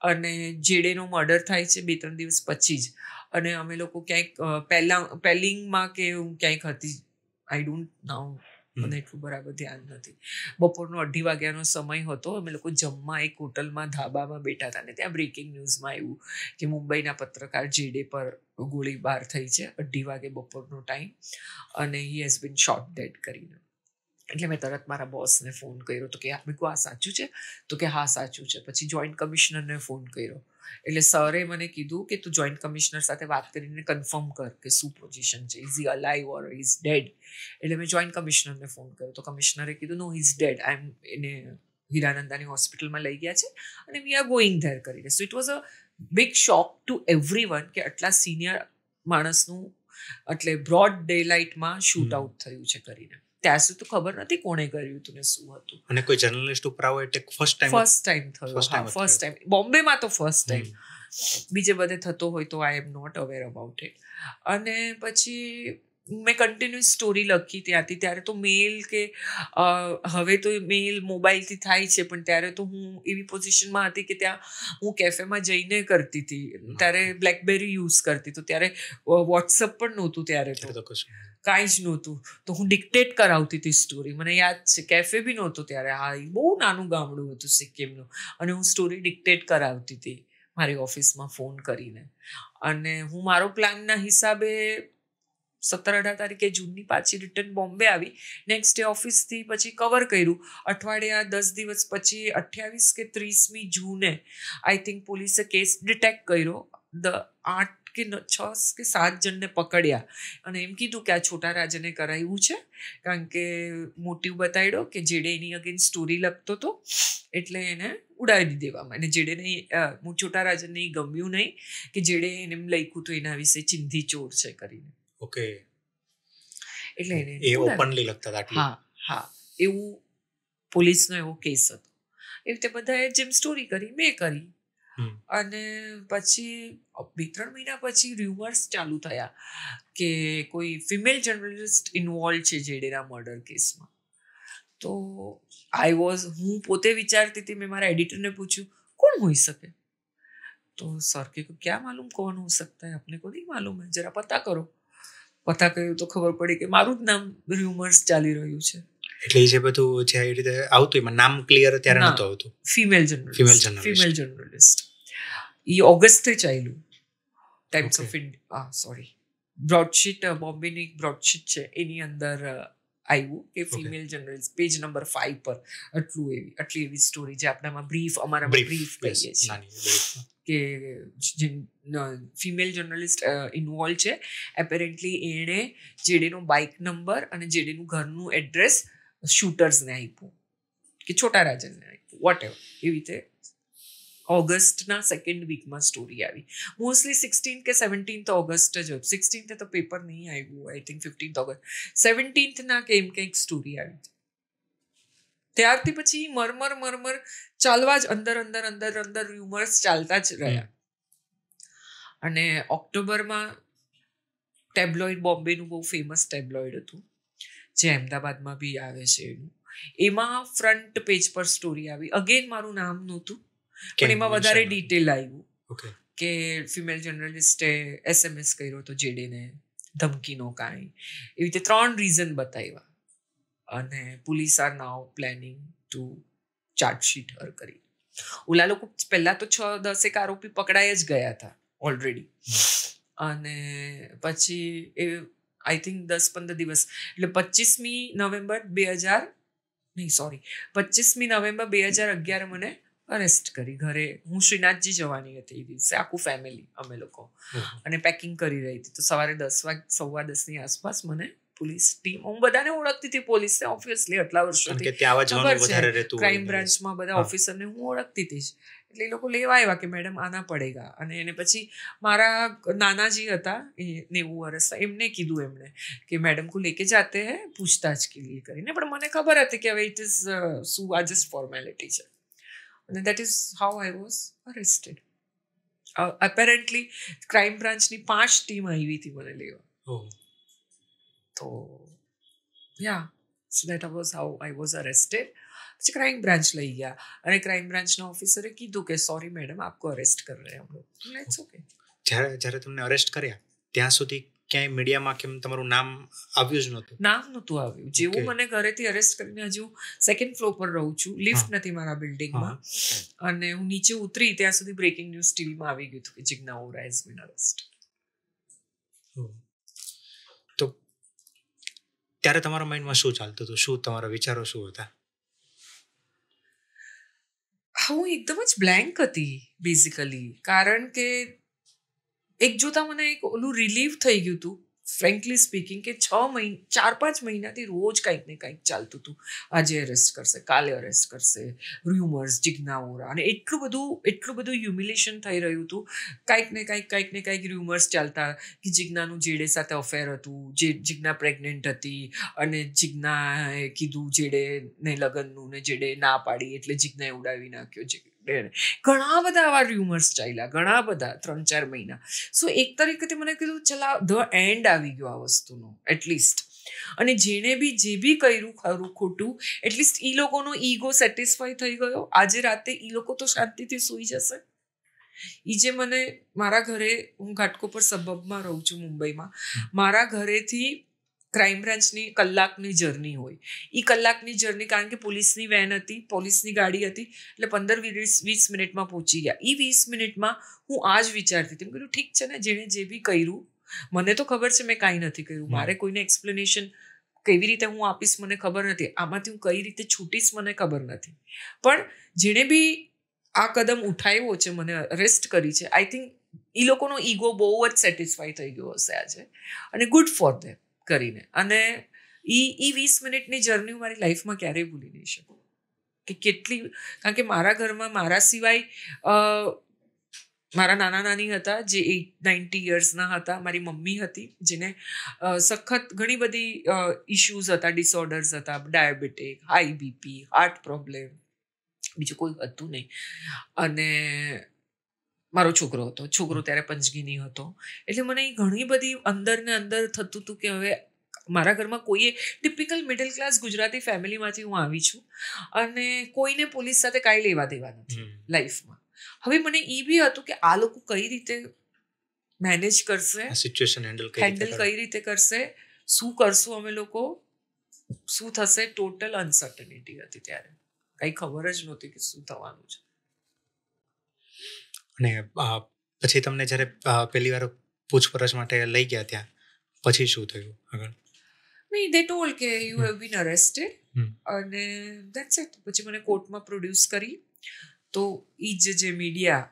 અને જેડેનો મર્ડર થાય છે 2-3 દિવસ પછી જ. અને અમે લોકો ક્યાંક પેલિંગમાં કે હું ક્યાંક હતી, આઈ ડોન્ટ નાઉ, મને એટલું બરાબર ધ્યાન નથી. બપોરનો 2:30 વાગ્યાનો સમય હતો. અમે લોકો જમવા એક હોટલમાં ધાબામાં બેઠા હતા ને ત્યાં બ્રેકિંગ ન્યૂઝમાં આવ્યું કે મુંબઈના પત્રકાર જેડે પર ગોળીબાર થઈ છે 2:30 વાગે બપોરનો ટાઈમ અને he has been shot dead કરીને. એટલે મેં તરત મારા બોસને ફોન કર્યો તો કે મેં કહું આ સાચું છે? તો કે હા સાચું છે. પછી જોઈન્ટ કમિશનરને ફોન કર્યો એટલે સરે મને કીધું કે તું જોઈન્ટ કમિશનર સાથે વાત કરીને કન્ફર્મ કર કે શું પોઝિશન છે, is he alive or is dead. એટલે મેં જોઈન્ટ કમિશનરને ફોન કર્યો તો કમિશનરે કીધું નો ઇઝ ડેડ, એને હીરાનંદાની હોસ્પિટલમાં લઈ ગયા છે અને વી આર ગોઈંગ ધેર કરીને. So it was a big shock to everyone કે આટલા સિનિયર માણસનું એટલે બ્રોડ ડે લાઇટમાં શૂટ આઉટ થયું છે કરીને. ત્યાં સુધી તો ખબર નથી કોણે કર્યું હતું ને શું હતું. અને કોઈ જર્નલિસ્ટ ઉપર આવો એટેક ફર્સ્ટ ટાઈમ થયો? ફર્સ્ટ ટાઈમ બોમ્બેમાં તો ફર્સ્ટ ટાઈમ. બીજે બધે થતો હોય તો I am not aware about it. અને પછી મેં કન્ટિન્યુઅસ સ્ટોરી લખી ત્યાંથી. ત્યારે તો મેલ કે હવે તો મેલ મોબાઈલથી થાય છે પણ ત્યારે તો હું એવી પોઝિશનમાં હતી કે ત્યાં હું કેફેમાં જઈને કરતી હતી. ત્યારે બ્લેકબેરી યુઝ કરતી. તો ત્યારે વોટ્સઅપ પણ નહોતું ત્યારે તો કાંઈ જ નહોતું. તો હું ડિક્ટેટ કરાવતી હતી સ્ટોરી. મને યાદ છે કેફે બી નહોતું ત્યારે. હા, એ બહુ નાનું ગામડું હતું સિક્કિમનું અને હું સ્ટોરી ડિક્ટેટ કરાવતી હતી મારી ઓફિસમાં ફોન કરીને. અને હું મારો પ્લાનના હિસાબે 17-18 તારીખે જૂનની પાછી રિટર્ન બોમ્બે આવી. નેક્સ્ટ ડે ઓફિસથી પછી કવર કર્યું. અઠવાડિયા 10 દિવસ પછી 28 કે 30મી જૂને આઈ થિંક પોલીસે કેસ ડિટેક્ટ કર્યો. 8 કે 6 કે 7 જણને પકડ્યા અને એમ કીધું કે આ છોટા રાજને કરાવ્યું છે કારણ કે મોટિવ બતાડ્યો કે જેડે એની અગેન્સ્ટ સ્ટોરી લખતો હતો એટલે એને ઉડાવી દેવામાં. અને જેડેને છોટા રાજનને ગમ્યું નહીં કે જેડે એને એમ લખ્યું તો એના વિશે ચિંધી ચોર છે કરીને. ઓકે. એટલે એને એ ઓપનલી લખતા હતા. હા, એવું પોલીસનો એવો કેસ હતો. એ રીતે બધાએ જેમ સ્ટોરી કરી મેં કરી. અને પછી 2-3 મહિના પછી ર્યુમર્સ ચાલુ થયા કે કોઈ ફિમેલ જર્નલિસ્ટ ઇન્વોલ્વ છે જેડેના મર્ડર કેસમાં. તો હું પોતે વિચારતી હતી. મેં મારા એડિટરને પૂછ્યું કોણ હોઈ શકે? તો સર કે ક્યાં માલુમ કોણ હો सकता है, अपने को नहीं मालूम है, जरा पता करो. પતા કર્યું તો ખબર પડી કે મારું જ નામ ર્યુમર્સ ચાલી રહ્યું છે. એટલે જે બધું જે રીતે આવતું એમાં નામ ક્લિયર ત્યારે નહોતું આવતું. Female journalist. એ ઓગસ્ટથી ચાલ્યું. ટાઈમ્સ ઓફ ઇન્ડિયા બ્રોડશીટ, બોમ્બેની એક બ્રોડશીટ છે એની અંદર આવ્યું કે ફિમેલ જર્નલિસ્ટ પેજ નંબર 5 પર આટલી એવી સ્ટોરી જે આપણામાં અમારામાં બ્રીફ કહીએ છીએ કે ફિમેલ જર્નલિસ્ટ ઇન્વોલ્વ છે. એપેરેન્ટલી એણે જેડેનો બાઇક નંબર અને જેડેનું ઘરનું એડ્રેસ શૂટર્સને આપ્યું કે છોટા રાજનને આપ્યું વોટ એવર. એવી રીતે ઓગસ્ટના 2nd વીકમાં સ્ટોરી આવી. મોસ્ટલી 16th કે 17th ઓગસ્ટ જ હતું. 16th તો પેપર નહીં આવ્યું. I think 15th August. 17th ના કે એમ કંઈક સ્ટોરી આવી. ત્યારથી પછી મરમર ચાલવા જ અંદર ર્યુમર્સ ચાલતા જ રહ્યા. અને ઓક્ટોબરમાં ટેબ્લોઇડ, બોમ્બેનું બહુ ફેમસ ટેબ્લોઇડ હતું જે અમદાવાદમાં બી આવે છે એનું. એમાં ફ્રન્ટ પેજ પર સ્ટોરી આવી. અગેન મારું નામ નહોતું પણ એમાં વધારે ડિટેલ આવ્યું કે ફિમેલ જર્નલિસ્ટે SMS કર્યો હતો જેડેને, ધમકીનો કાંઈ. એવી રીતે 3 રીઝન બતાવ્યા. અને police are now planning to chargesheet her કરી. ઓલા લોકો પહેલા તો 6-10 આરોપી પકડાઈ જ ગયા હતા ઓલરેડી, અને પછી એ આઈ થિંક 10-15 દિવસ એટલે 25મી નવેમ્બર 2011 મને અરેસ્ટ કરી. ઘરે હું શ્રીનાથજી જવાની હતી એ દિવસે, આખું ફેમિલી અમે લોકો, અને પેકિંગ કરી રહી હતી. તો સવારે 10:15 આસપાસ મને પોલીસ ટીમ, હું બધાને ઓળખતી હતી પોલીસને ઓબ્વિયસલી આટલા વર્ષોથી, ક્રાઇમ બ્રાન્ચમાં બધા ઓફિસરને હું ઓળખતી હતી જ. એટલે એ લોકો લેવા આવ્યા કે મેડમ આના પડેગા. અને એને પછી મારા નાનાજી હતા 90 વર્ષના, એમને કીધું એમને કે મેડમ કો લેકે જાતે હૈ પૂછતાછ કે લીએ કરીને. પણ મને ખબર હતી કે હવે ઇટ ઇઝ શું, આ જસ્ટ ફોર્મેલિટી છે. અને that is how I was arrested. Apparently crime બ્રાન્ચની 5 ટીમ આવી હતી મને લેવા. તો yeah, so that was how I was arrested. પછી ક્રાઇમ બ્રાન્ચ લઈ ગયા, અને ક્રાઇમ બ્રાન્ચના ઓફિસરે કીધું કે સોરી મેડમ આપકો અરેસ્ટ કર રહે હમ લોગ. It's okay. જ્યારે તમને અરેસ્ટ કર્યા ત્યાં સુધી ક્યાંય મીડિયામાં કેમ તમારું નામ આવ્યું જ નહોતું? નામ નહોતું આવ્યું. જેવું મને ઘરેથી અરેસ્ટ કરીને, હજુ 2nd ફ્લોર પર રહું છું, લિફ્ટ નથી મારા બિલ્ડિંગમાં, અને હું નીચે ઉતરી ત્યાં સુધી બ્રેકિંગ ન્યૂઝ ટીવીમાં આવી ગયું હતું કે Jigna Vora has been arrested. તો ત્યારે તમારા માઇન્ડમાં શું ચાલતું હતું? શું તમારા વિચારો શું હતા? હું એકદમ જ બ્લેન્ક હતી બેઝિકલી, કારણ કે એક જોતા મને એક ઓલું રિલીફ થઈ ગયું હતું, ફ્રેન્કલી સ્પીકિંગ, કે 4-5 મહિનાથી રોજ કંઈક ને કંઈક ચાલતું હતું. આજે અરેસ્ટ કરશે, કાલે અરેસ્ટ કરશે, રૂમર્સ, જિજ્ઞા વોરા, અને એટલું બધું હ્યુમિલેશન થઈ રહ્યું હતું. કંઈક ને કંઈક રૂમર્સ ચાલતા કે જિજ્ઞાનું જેડે સાથે અફેર હતું, જિજ્ઞા પ્રેગ્નેન્ટ હતી, અને જિજ્ઞાએ કીધું જેડેને લગ્નનું, ને જેડે ના પાડી એટલે જિજ્ઞાએ ઉડાવી નાખ્યો. ઘણા બધા આવા રૂમર્સ ચાલ્યા, ઘણા બધા 3-4 મહિના. સો એક તરીકેથી મને કીધું ચલા ધ એન્ડ આવી ગયો આ વસ્તુનો એટલીસ્ટ. અને જેણે બી જે બી કર્યું ખરું ખોટું, એટલીસ્ટ ઈ લોકોનો ઈગો સેટિસ્ફાય થઈ ગયો. આજે રાતે ઈ લોકો તો શાંતિથી સૂઈ જશે. ઈ જે મને મારા ઘરે, હું ઘાટકોપર સબબમાં રહું છું મુંબઈમાં, મારા ઘરેથી ક્રાઇમ બ્રાન્ચની કલાકની જર્ની હોય. એ કલાકની જર્ની, કારણ કે પોલીસની વેન હતી, પોલીસની ગાડી હતી, એટલે 15-20 મિનિટમાં પહોંચી ગયા. એ 20 મિનિટમાં હું આ જ વિચારતી હતી, કીધું ઠીક છે ને, જેણે જે બી કર્યું, મને તો ખબર છે મેં કાંઈ નથી કર્યું, મારે કોઈને એક્સપ્લેનેશન કેવી રીતે હું આપીશ મને ખબર નથી, આમાંથી હું કઈ રીતે છૂટીશ મને ખબર નથી. પણ જેણે બી આ કદમ ઉઠાવ્યો છે, મને અરેસ્ટ કરી છે, આઈ થિંક એ લોકોનો ઈગો બહુ જ સેટિસ્ફાય થઈ ગયો હશે આજે, અને ગુડ ફોર ધેમ કરીને. અને ઈ 20 મિનિટની જર્ની મારી લાઈફમાં ક્યારેય ભૂલી નહીં શકું. કે કેટલી, કારણ કે મારા ઘરમાં મારા સિવાય મારા નાના નાની હતા જે 90 યર્સના હતા, મારી મમ્મી હતી જેને સખત ઘણી બધી ઇશ્યુઝ હતા, ડિસઓર્ડર્સ હતા, diabetic, high BP, heart problem, બીજું કોઈ હતું નહીં. અને મારો છોકરો હતો, છોકરો ત્યારે પંચગીની હતો. એટલે મને ઘણી બધી અંદર ને અંદર થતું હતું કે હવે મારા ઘરમાં કોઈએ, ટિપિકલ મિડલ ક્લાસ ગુજરાતી ફેમિલીમાંથી હું આવી છું, અને કોઈને પોલીસ સાથે કાંઈ લેવા દેવા નથી લાઈફમાં. હવે મને એ બી હતું કે આ લોકો કઈ રીતે મેનેજ કરશે, સિચ્યુએશન હેન્ડલ કઈ રીતે કરશે, શું કરશું અમે લોકો, શું થશે, ટોટલ અનસર્ટનિટી હતી ત્યારે. કઈ ખબર જ નહોતી કે શું થવાનું છે. અને પછી તમને જ્યારે પહેલી વાર પૂછપરછ માટે લઈ ગયા ત્યાં પછી શું થયું આગળ? નહીં, દે ટોલ્ડ કે યુ હેવ બીન અરેસ્ટેડ, અને ધેટ્સ ઇટ. પછી મને કોર્ટમાં પ્રોડ્યુસ કરી. તો એ જે મીડિયા,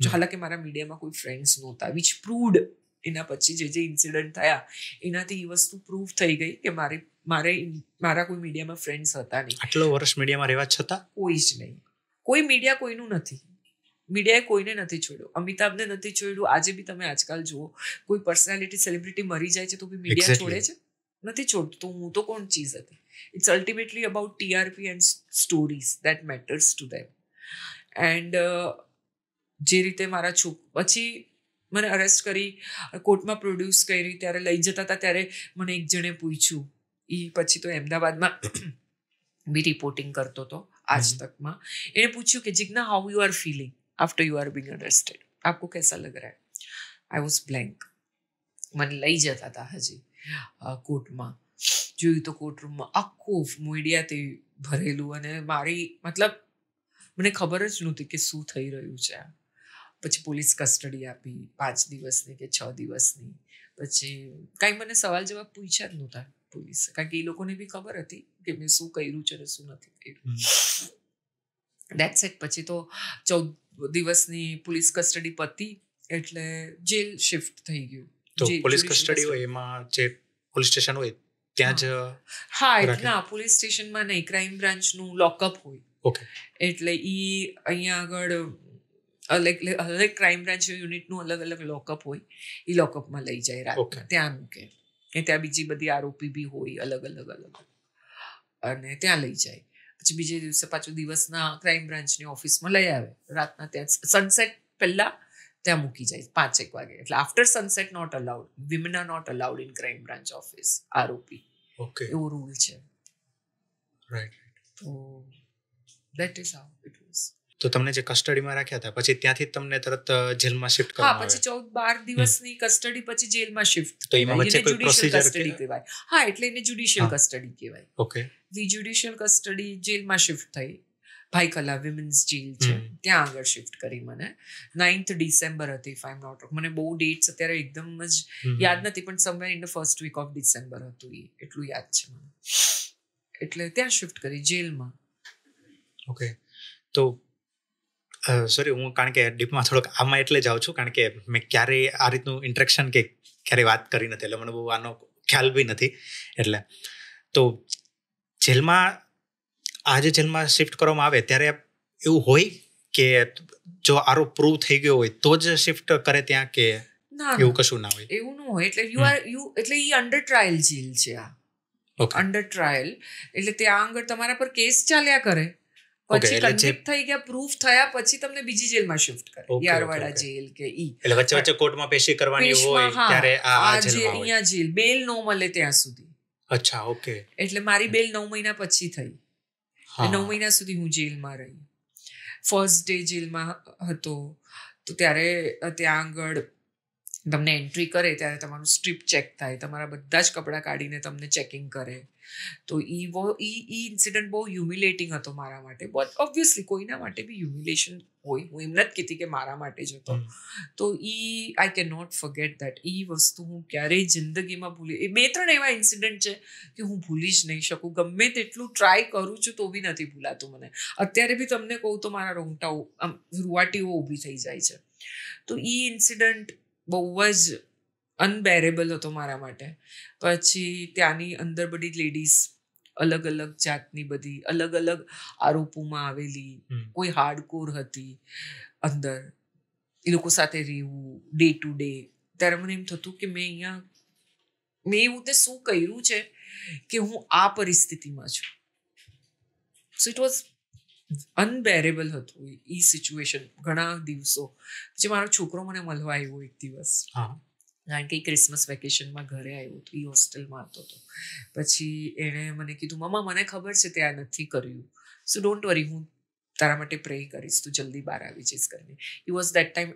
હાલાકી મારા મીડિયામાં કોઈ ફ્રેન્ડ્સ નહોતા, વિચ પ્રૂવડ એના પછી જે ઇન્સિડન્ટ થયા એનાથી એ વસ્તુ પ્રૂવ થઈ ગઈ કે મારા કોઈ મીડિયામાં ફ્રેન્ડ્સ હતા નહીં. આટલો વર્ષ મીડિયામાં રહેવા છતાં કોઈ જ નહીં, કોઈ મીડિયા કોઈનું નથી, મીડિયાએ કોઈને નથી છોડ્યો, અમિતાભને નથી છોડ્યું. આજે બી તમે આજકાલ જુઓ, કોઈ પર્સનાલિટી, સેલિબ્રિટી મરી જાય છે તો બી મીડિયા છોડે છે? નથી છોડતું. તો હું તો કોણ ચીજ હતી? It's ultimately about TRP and stories that matters to them. And જે રીતે મારા પછી મને અરેસ્ટ કરી, કોર્ટમાં પ્રોડ્યુસ કરી, ત્યારે લઈ જતા હતા ત્યારે મને એક જણે પૂછ્યું, એ પછી તો અમદાવાદમાં બી રિપોર્ટિંગ કરતો હતો આજ તકમાં, એને પૂછ્યું કે Jigna, how you are feeling after you are being arrested, आपको कैसा लग रहा है? I was blank. મને લઈ જતા હતા હજી કોર્ટમાં, જોયું તો કોર્ટરૂમમાં આખું મીડિયાથી ભરેલું, અને મારી મતલબ મને ખબર જ નહોતી કે શું થઈ રહ્યું છે આ. પછી પોલીસ કસ્ટડી આપી 5 દિવસની કે 6 દિવસની. પછી કાંઈ મને સવાલ જવાબ પૂછ્યા જ નહોતા પોલીસે, કારણ કે એ લોકોને બી ખબર હતી કે મેં શું કર્યું છે ને શું નથી કર્યું. That's it. પછી તો 14 દિવસની પોલીસ કસ્ટડી પતી એટલે જેલ શિફ્ટ થઈ ગયું. તો પોલીસ કસ્ટડી હોય એમાં જે પોલીસ સ્ટેશન હોય ત્યાં જ હા, એટલે ના, પોલીસ સ્ટેશનમાં નહીં, ક્રાઇમ બ્રાન્ચનું લોકઅપ હોય. ઓકે. એટલે અહીંયા આગળ અલગ ક્રાઇમ બ્રાન્ચ યુનિટનું અલગ અલગ લોકઅપ હોય. એ લોકઅપમાં લઈ જાય રાતના, ત્યાં મૂકે. ત્યાં બીજી બધી આરોપી બી હોય અલગ અલગ અને ત્યાં લઈ જાય. પછી બીજે દિવસે પાછું દિવસના ક્રાઇમ બ્રાન્ચની ઓફિસમાં લઈ આવે, રાતના ત્યાં સનસેટ પહેલા ત્યાં મૂકી જાય 5-1 વાગે. એટલે after sunset not allowed, women are not allowed in crime branch office, આરોપી. ઓકે, એવો રૂલ છે. રાઈટ. તો that is how it was. તો તમને જે કસ્ટડીમાં રાખ્યા હતા પછી ત્યાંથી તમને તરત જેલમાં શિફ્ટ હા, કરવામાં પછી 14-12 દિવસની કસ્ટડી પછી જેલમાં શિફ્ટ. તો એમાં વચ્ચે કોઈ પ્રોસિજર કસ્ટડી કહેવાય. હા, એટલે એને જ્યુડિશિયલ કસ્ટડી કહેવાય. ઓકે. ધી જ્યુડિશિયલ કસ્ટડી જેલમાં શિફ્ટ થઈ. ભાઈકલા વિમેન્સ જેલ છે ત્યાં આગળ શિફ્ટ કરી મને. 9th ડિસેમ્બર હતી, if I am not wrong. મને બહુ ડેટ્સ અત્યારે એકદમ જ યાદ નથી, પણ somewhere in the first week of December હતું એ, એટલું યાદ છે મને. એટલે ત્યાં શિફ્ટ કરી જેલમાં. ઓકે. તો સોરી, હું કારણ કે ડીપમાં થોડોક આમાં એટલે જાઉં છું કારણ કે મેં ક્યારેય આ રીતનું ઇન્ટરેક્શન કે ક્યારેય વાત કરી નથી, એટલે મને બહુ આનો ખ્યાલ બી નથી. એટલે તો જેલમાં આજે જેલમાં શિફ્ટ કરવામાં આવે ત્યારે એવું હોય કે જો આરોપ પ્રૂવ થઈ ગયો હોય તો જ શિફ્ટ કરે ત્યાં, કે એવું કશું ના હોય? એવું ન હોય. એટલે એટલે ઈ અંડર ટ્રાયલ જેલ છે આ. અંડર ટ્રાયલ એટલે ત્યાં આગળ તમારા પર કેસ ચાલ્યા કરે. પછી કન્વિક્ટ થઈ ગયા, પ્રૂફ થયા પછી તમને બીજી જેલમાં શિફ્ટ કરે, યારવાડા જેલ કે ઈ. એટલે વચ્ચે વચ્ચે કોર્ટમાં પેશી કરવાની હોય ત્યારે આ જેલમાં અહીંયા જેલ બેલ ન મળે ત્યાં સુધી. અચ્છા, ઓકે. એટલે મારી બેલ 9 મહિના પછી થઈ. 9 મહિના સુધી હું જેલમાં રહી. ફર્સ્ટ ડે જેલમાં હતો તો ત્યારે ત્યાં આગળ તમને એન્ટ્રી કરે ત્યારે તમારું સ્ટ્રીપ ચેક થાય, તમારા બધા જ કપડાં કાઢીને તમને ચેકિંગ કરે. તો ઈ ઇન્સિડન્ટ બહુ હ્યુમિલેટિંગ હતો મારા માટે. બટ ઓબ્વિયસલી કોઈના માટે બી હ્યુમિલેશન હોય, હું એમ નથી કહેતી કે મારા માટે જ હતો. તો I can not forget that. ઈ વસ્તુ હું ક્યારેય જિંદગીમાં ભૂલી, 2-3 એવા ઇન્સિડન્ટ છે કે હું ભૂલી જ નહીં શકું. ગમે તેટલું ટ્રાય કરું છું તો બી નથી ભૂલાતું મને. અત્યારે બી તમને કહું તો મારા રોંગટાઓ આમ રૂવાટીઓ ઊભી થઈ જાય છે. તો ઈ ઇન્સિડન્ટ બહુ જ અનબેરેબલ હતો મારા માટે. પછી ત્યાંની અંદર બધી લેડીઝ અલગ અલગ જાતની, બધી અલગ અલગ આરોપોમાં આવેલી, કોઈ હાર્ડકોર હતી અંદર. એ લોકો સાથે રહેવું ડે ટુ ડે. ત્યારે મને એમ થતું કે મેં એવું તે શું કર્યું છે કે હું આ પરિસ્થિતિમાં છું. સો ઇટ વોઝ અનબેરેબલ હતું એ સિચ્યુએશન ઘણા દિવસો. જે મારો છોકરો મને મળવા આવ્યો એક દિવસ, કારણ કે ક્રિસમસ વેકેશનમાં ઘરે આવ્યો હતો, એ હોસ્ટેલમાં હતો. તો પછી એણે મને કીધું, મમ્મા મને ખબર છે તે આ નથી કર્યું, સો ડોન્ટ વરી, હું તારા માટે પ્રે કરીશ, તું જલ્દી બહાર આવી જઈશ કરીને. He was that time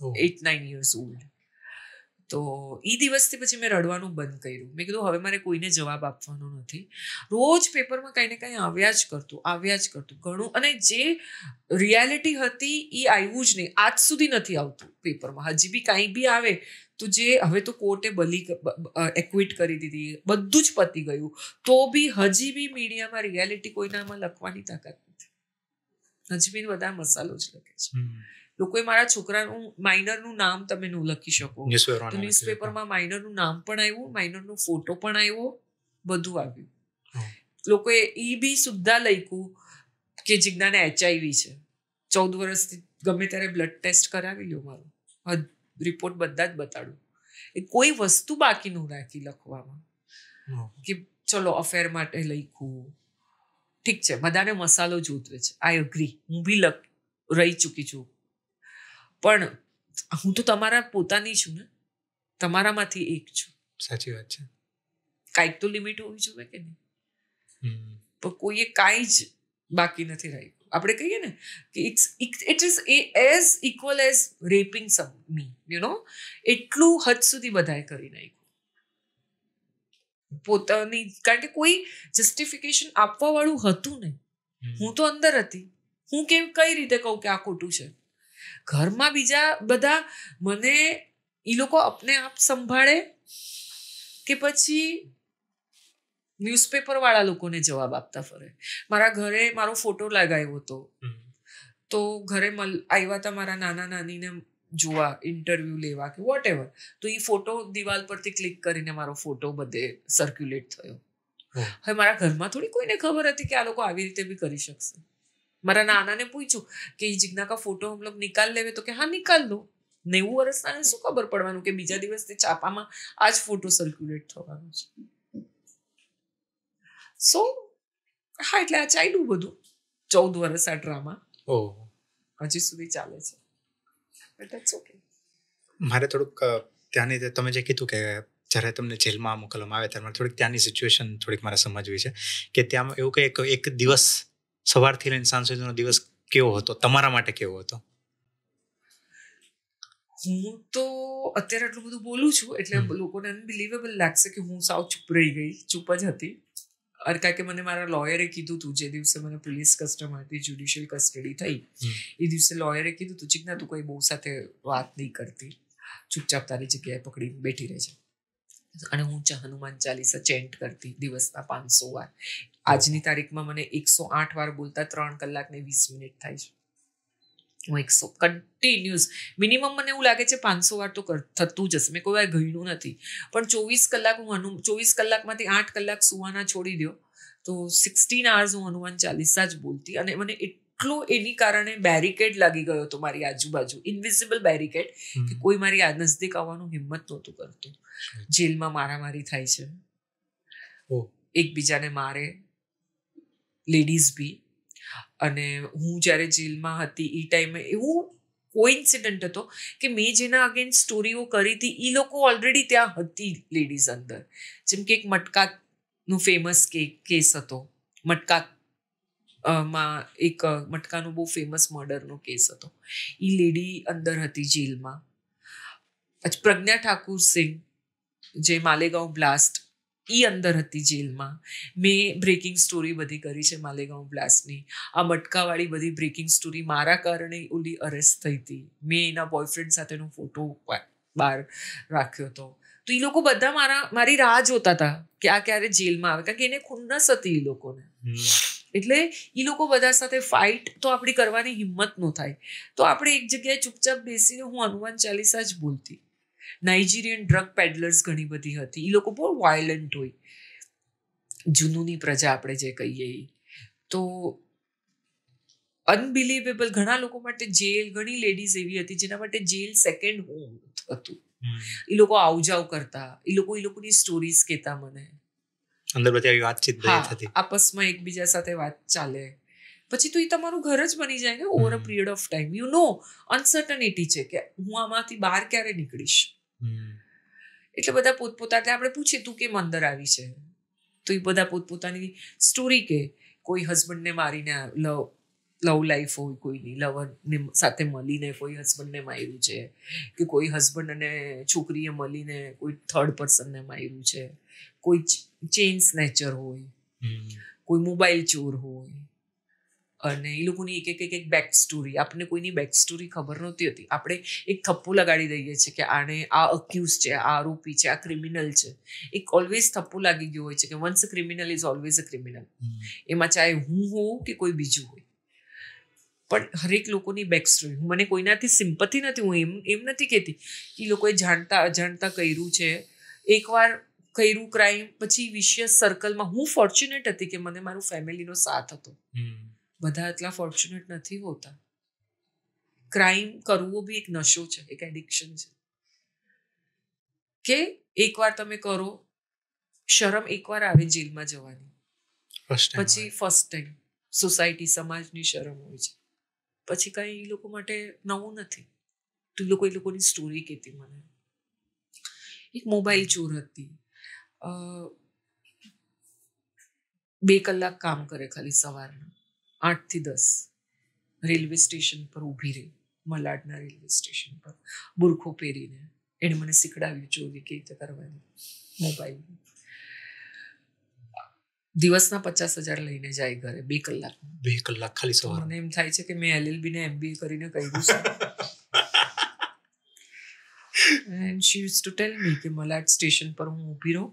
8-9 years old. તો એ દિવસથી પછી મેં રડવાનું બંધ કર્યું. મેં કીધું હવે મારે કોઈને જવાબ આપવાનો નથી. રોજ પેપરમાં કંઈ ને કંઈ આવ્યા જ કરતું ઘણું. અને જે રિયાલિટી હતી એ આવ્યું જ નહીં, આજ સુધી નથી આવતું પેપરમાં. હજી બી કાંઈ બી આવે તો જે હવે તો કોર્ટે એક્વિટ કરી દીધી, બધું જ પતી ગયું, તો બી હજી બી મીડિયામાં રિયાલિટી કોઈનામાં લખવાની તાકાત નથી. હજી બી બધા મસાલો જ લખે છે. લોકોએ મારા છોકરાનું માઇનરનું નામ તમે નું લખી શકો તો ન્યૂઝપેપરમાં માઇનરનું નામ પણ આવ્યું, માઇનરનો ફોટો પણ આવ્યો, બધું આવ્યું. લોકોએ ઈ બી સુદ્ધા લખ્યું કે જિજ્ઞાને HIV છે. 14 વર્ષથી ગમે ત્યારે બ્લડ ટેસ્ટ કરાવી લો, મારું રિપોર્ટ બધા જ બતાડું. એ કોઈ વસ્તુ બાકી ન રાખી લખવામાં કે ચલો અફેર માટે લખ્યું. ઠીક છે, બધાને મસાલો જોતવે છે, આઈ અગ્રી, હું બી રહી ચૂકી છું. પણ હું તો તમારા પોતાની છું ને, તમારામાંથી એક છું. સાચી વાત છે. કાંઈક તો લિમિટ હોવી જોઈએ કે નહીં? પણ કોઈએ કાંઈ જ બાકી નથી રાખ્યું. આપણે કહીએ ને કે it is as equal as raping me, એટલું હદ સુધી બધાએ કરી નાખ્યું પોતાની. કારણ કે કોઈ જસ્ટિફિકેશન આપવા વાળું હતું નહીં. હું તો અંદર હતી. હું કઈ રીતે કહું કે આ ખોટું છે? ઘરમાં બીજા બધા મને એ લોકો અપને આપ સંભાળે કે પછી ન્યૂઝપેપર વાળા લોકોને જવાબ આપતા ફરે? મારા ઘરે મારો ફોટો લગાવ્યો હતો, તો ઘરે આવ્યા હતા મારા નાના નાનીને જોવા, ઇન્ટરવ્યુ લેવા કે વોટ એવર, તો એ ફોટો દિવાલ પરથી ક્લિક કરીને મારો ફોટો બધે સર્ક્યુલેટ થયો. હવે મારા ઘરમાં થોડી કોઈને ખબર હતી કે આ લોકો આવી રીતે બી કરી શકશે. મારા નાનાને પૂછ્યું કે જીજ્ઞા કા ફોટો હમ લોગ નિકાલ લેવે, તો કે હા નિકાલ લો. 90 વર્ષના શું ખબર પડવાનું કે બીજા દિવસથી છાપામાં આ જ ફોટો સર્ક્યુલેટ થવાનો છે. સો હા, એટલે આ ચાલ્યું બધું 14 વર્ષ આ ડ્રામા હજી સુધી ચાલે છે. But it's okay. મારે થોડુંક ત્યાંની તમે જે કીધું કે જ્યારે તમને જેલમાં મોકલવામાં આવે ત્યારે થોડીક ત્યાંની સિચ્યુએશન થોડીક મારે સમજવી છે કે ત્યાં એવું કંઈ એક દિવસ સવારથી લઈને સાંજ સુધીનો દિવસ કેવો હતો, તમારા માટે કેવો હતો? હું તો અત્યારે આટલું બધું બોલું છું એટલે લોકોને અનબિલીવેબલ લાગશે કે હું સાવ ચૂપ રહી ગઈ. ચૂપ જ હતી. અને કારણ કે મને મારા લોયરે કીધું હતું, જે દિવસે મને પોલીસ કસ્ટડીમાંથી જ્યુડિશિયલ કસ્ટડી થઈ એ દિવસે લોયરે કીધું હતું, ચિકના તું કોઈ બહુ સાથે વાત નહીં કરતી, ચૂપચાપ તારી જગ્યાએ પકડી બેઠી રહે છે. અને હું હનુમાન ચાલીસા ચેન્ટ કરતી દિવસના 500 વાર. આજની તારીખમાં મને 108 વાર બોલતા 3 કલાક ને 20 મિનિટ થાય છે. હું 100 કન્ટિન્યુઅસ મિનિમમ મને એવું લાગે છે 500 વાર તો થતું જ હશે. મેં કોઈ વાર ગણ્યું નથી, પણ 24 કલાક હું 24 કલાકમાંથી 8 કલાક સુવાના છોડી દો તો 16 hours હું હનુમાન ચાલીસા જ બોલતી. અને મને એટલો એની કારણે બેરિકેડ લાગી ગયો હતો મારી આજુબાજુ, ઇન્વિઝિબલ બેરિકેડ, કે કોઈ મારી નજદીક આવવાનું હિંમત નહોતું કરતું. જેલમાં મારામારી થાય છે, એકબીજાને મારે, લેડીઝ બી. અને હું જ્યારે જેલમાં હતી એ ટાઈમે એવું કોઇન્સિડન્ટ હતો કે મેં જેના અગેન્સ્ટ સ્ટોરીઓ કરી હતી એ લોકો ઓલરેડી ત્યાં હતી લેડીઝ અંદર. જેમ કે એક મટકાનું ફેમસ કેસ હતો. માં એક મટકાનો બહુ ફેમસ મર્ડરનો કેસ હતો. એ લેડી અંદર હતી જેલમાં. પ્રજ્ઞા ઠાકુર સિંહ, જે માલેગાંવ બ્લાસ્ટ, એ અંદર હતી જેલમાં. મેં બ્રેકિંગ સ્ટોરી બધી કરી છે માલેગાંવ બ્લાસ્ટની. આ મટકાવાળી બધી બ્રેકિંગ સ્ટોરી મારા કારણે ઓલી અરેસ્ટ થઈ હતી. મેં એના બોયફ્રેન્ડ સાથેનો ફોટો બહાર રાખ્યો હતો. તો એ લોકો બધા મારી રાહ જોતા હતા કે આ ક્યારે જેલમાં આવે, કારણ કે એને ખુન્નસ હતી એ લોકોને. એટલે એ લોકો બધા સાથે ફાઇટ તો આપણી કરવાની હિંમત ન થાય. તો આપણે એક જગ્યાએ ચૂપચાપ બેસીને હું હનુમાન ચાલીસા જ બોલતી. નાઇજીરિયન ડ્રગ પેડલર્સ ઘણી બધી હતી. એ લોકો બહુ વાયલન્ટ હોય, જુનૂની પ્રજા આપણે જે કહીએ. તો અનબિલીવેબલ, ઘણા લોકો માટે જેલ, ઘણી લેડીઝ એવી હતી જેના માટે જેલ સેકન્ડ હોમ હતું. એ લોકો આવજાવ કરતા, એ લોકોની સ્ટોરીઝ કહેતા મને. અંદર બધી આવી વાતચીત થતી, આપસમાં એકબીજા સાથે વાત ચાલે. પછી તો એ તમારું ઘર જ બની જાય ને over a period of time. You know uncertainty છે કે હું આમાંથી બહાર ક્યારે નીકળીશ. એટલે બધા પોતપોતાને આપણે પૂછીએ તું કેમ અંદર આવી છે, તો એ બધા પોતપોતાની સ્ટોરી કે કોઈ હસબન્ડને મારીને લવ લાઈફ હોય કોઈની, લવરને સાથે મળીને કોઈ હસબન્ડને માર્યું છે, કે કોઈ હસબન્ડ અને છોકરીએ મળીને કોઈ થર્ડ પર્સનને માર્યું છે, કોઈ ચેઇન સ્નેચર હોય, કોઈ મોબાઈલ ચોર હોય. અને એ લોકોની એક બેક સ્ટોરી. આપણને કોઈની બેક સ્ટોરી ખબર નહોતી હતી. આપણે એક થપ્પો લગાડી દઈએ છીએ કે આને આ અક્યુઝ છે, આ આરોપી છે, આ ક્રિમિનલ છે. એક ઓલવેઝ થપ્પો લાગી ગયો હોય છે કે once a criminal is always a criminal. એમાં ચાહે હું હોઉં કે કોઈ બીજું હોય. પણ હરેક લોકોની બેક સ્ટોરી. મને કોઈનાથી સિમ્પથી નથી. હું એમ નથી કહેતી કે લોકોએ જાણતા અજાણતા કર્યું છે. એકવાર કર્યું ક્રાઇમ, પછી વિશિયસ સર્કલમાં. હું ફોર્ચ્યુનેટ હતી કે મને મારું ફેમિલીનો સાથ હતો. બધા એટલા ફોર્ચ્યુનેટ નથી હોતા. ક્રાઇમ કરવો બી એક નશો છે, એક એડિક્શન છે. કે એકવાર તમે કરો, શરમ એકવાર આવે જેલમાં જવાની, પછી ફર્સ્ટ ટાઈમ સોસાયટી, સમાજની શરમ હોય છે. પછી કઈ એ લોકો માટે નવું નથી. તો એ લોકોની સ્ટોરી કહેતી મને. એક મોબાઈલ ચોર હતી, 2 કલાક કામ કરે ખાલી સવારના 8 થી 10, રેલવે સ્ટેશન પર ઊભી રહી, મલાડના રેલવે સ્ટેશન પર બુરખો પહેરીને. એણે મને શીખડાવ્યું ચોરી કેવી રીતે કરવાની મોબાઈલ. દિવસના 50,000 લઈને જાય ઘરે 2 કલાક. 2 કલાક ખાલી સવાર. મને એમ થાય છે કે મેં LLB ને MBA કરીને કર્યું છે. And she use to tell me કે મલાડ સ્ટેશન પર હું ઊભી રહું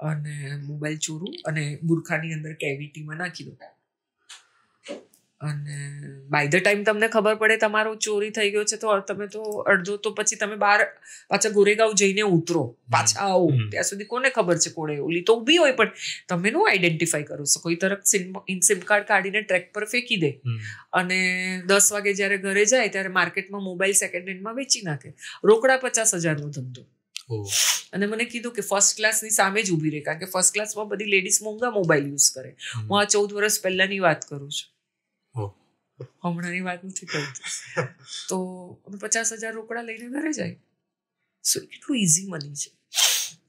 અને મોબાઈલ ચોરું અને બુરખાની અંદર કેવિટીમાં નાખી દઉં, અને બાય ધ ટાઈમ તમને ખબર પડે તમારો ચોરી થઈ ગયો છે તો તમે તો અડધો તો પછી તમે બહાર પાછા ગોરેગાંવ જઈને ઉતરો, પાછા આવો ત્યાં સુધી કોને ખબર છે કોણે ઓલી તો ઊભી હોય પણ તમે નો આઈડેન્ટિફાઈ કરો છો. કોઈ તરફ સિમ કાર્ડ કાઢીને ટ્રેક પર ફેંકી દે અને 10 વાગે જ્યારે ઘરે જાય ત્યારે માર્કેટમાં મોબાઈલ સેકન્ડ હેન્ડમાં વેચી નાખે. રોકડા 50,000 નો ધંધો. અને મને કીધું કે ફર્સ્ટ ક્લાસની સામે જ ઊભી રહે, કારણ કે ફર્સ્ટ ક્લાસમાં બધી લેડીઝ મોંઘા મોબાઈલ યુઝ કરે. હું આ 14 વર્ષ પહેલાની વાત કરું છું, હમણાંની વાત નથી કરતી. તો 50,000 રોકડા લઈને ઘરે જાય. સો એટલું ઇઝી મની છે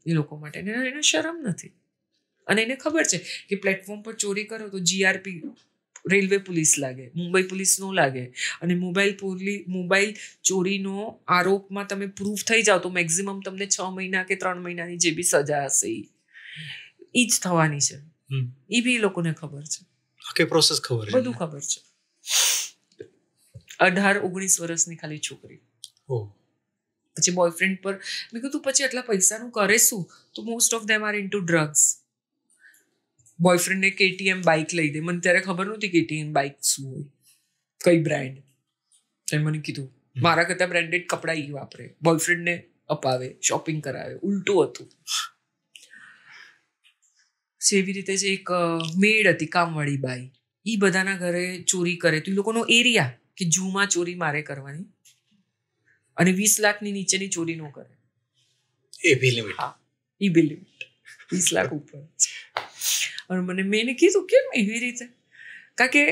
એ લોકો માટે, એને શરમ નથી. અને એને ખબર છે કે પ્લેટફોર્મ પર ચોરી કરો તો GRP રેલવે પોલીસ લાગે, મુંબઈ પોલીસ નો લાગે. અને મોબાઈલ ચોરીનો આરોપમાં તમે પ્રૂફ થઈ જાઓ તો મેક્સિમમ તમને 6 મહિના કે 3 મહિનાની જે બી સજા હશે એ જ થવાની છે. એ બી લોકોને ખબર છે, આખી પ્રોસેસ ખબર છે, બધું ખબર છે. 18-19 વર્ષની ખાલી છોકરી. પછી બોયફ્રેન્ડ પર મેં કીધું પછી આટલા પૈસાનું કરે શું? તો most of them are into drugs. બોયફ્રેન્ડને KTM બાઇક લઈ દે. મને ત્યારે ખબર નહોતી KTM બાઇક શું હોય, કઈ બ્રાન્ડ. એને મને કીધું મારા કરતા બ્રાન્ડેડ કપડા ઈ વાપરે, બોયફ્રેન્ડને અપાવે, શોપિંગ કરાવે. ઉલટું હતું. એવી રીતે જ એક મેડ હતી કામવાળી બાઈ, ઈ બધાના ઘરે ચોરી કરે. તો એ લોકોનો એરિયા કે જૂમાં ચોરી મારે કરવાની અને 20 લાખની નીચેની ચોરી નો કરે. એ બી લિમિટ. હા, એ બી લિમિટ 20 લાખ ઉપર. અને મેં કીધું કેમ એવી રીતે? કારણ કે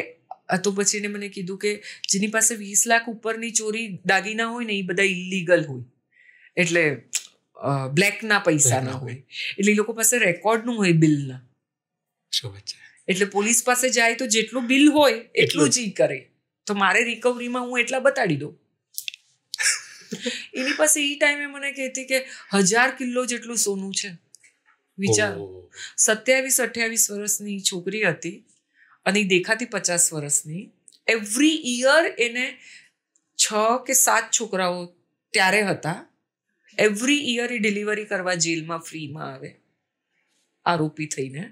તો પછી એને મને કીધું કે જેની પાસે 20 લાખ ઉપરની ચોરી દાગીના હોય ને એ બધા ઇલીગલ હોય, એટલે બ્લેકના પૈસા ના હોય, એટલે એ લોકો પાસે રેકોર્ડનું હોય બિલના. એટલે પોલીસ પાસે જાય તો જેટલું બિલ હોય એટલું જ ઈ કરે. તો મારે રિકવરીમાં હું એટલા બતાડી દઉં. એની પાસે એ ટાઈમે મને કહેતી કે 1000 કિલો જેટલું સોનું છે. વિચારો, 27-28 વર્ષની છોકરી હતી અને એ દેખાતી 50 વર્ષની. એવરી યર એને 6 કે 7 છોકરાઓ ત્યારે હતા. એવરી યર એ ડિલિવરી કરવા જેલમાં ફ્રીમાં આવે આરોપી થઈને.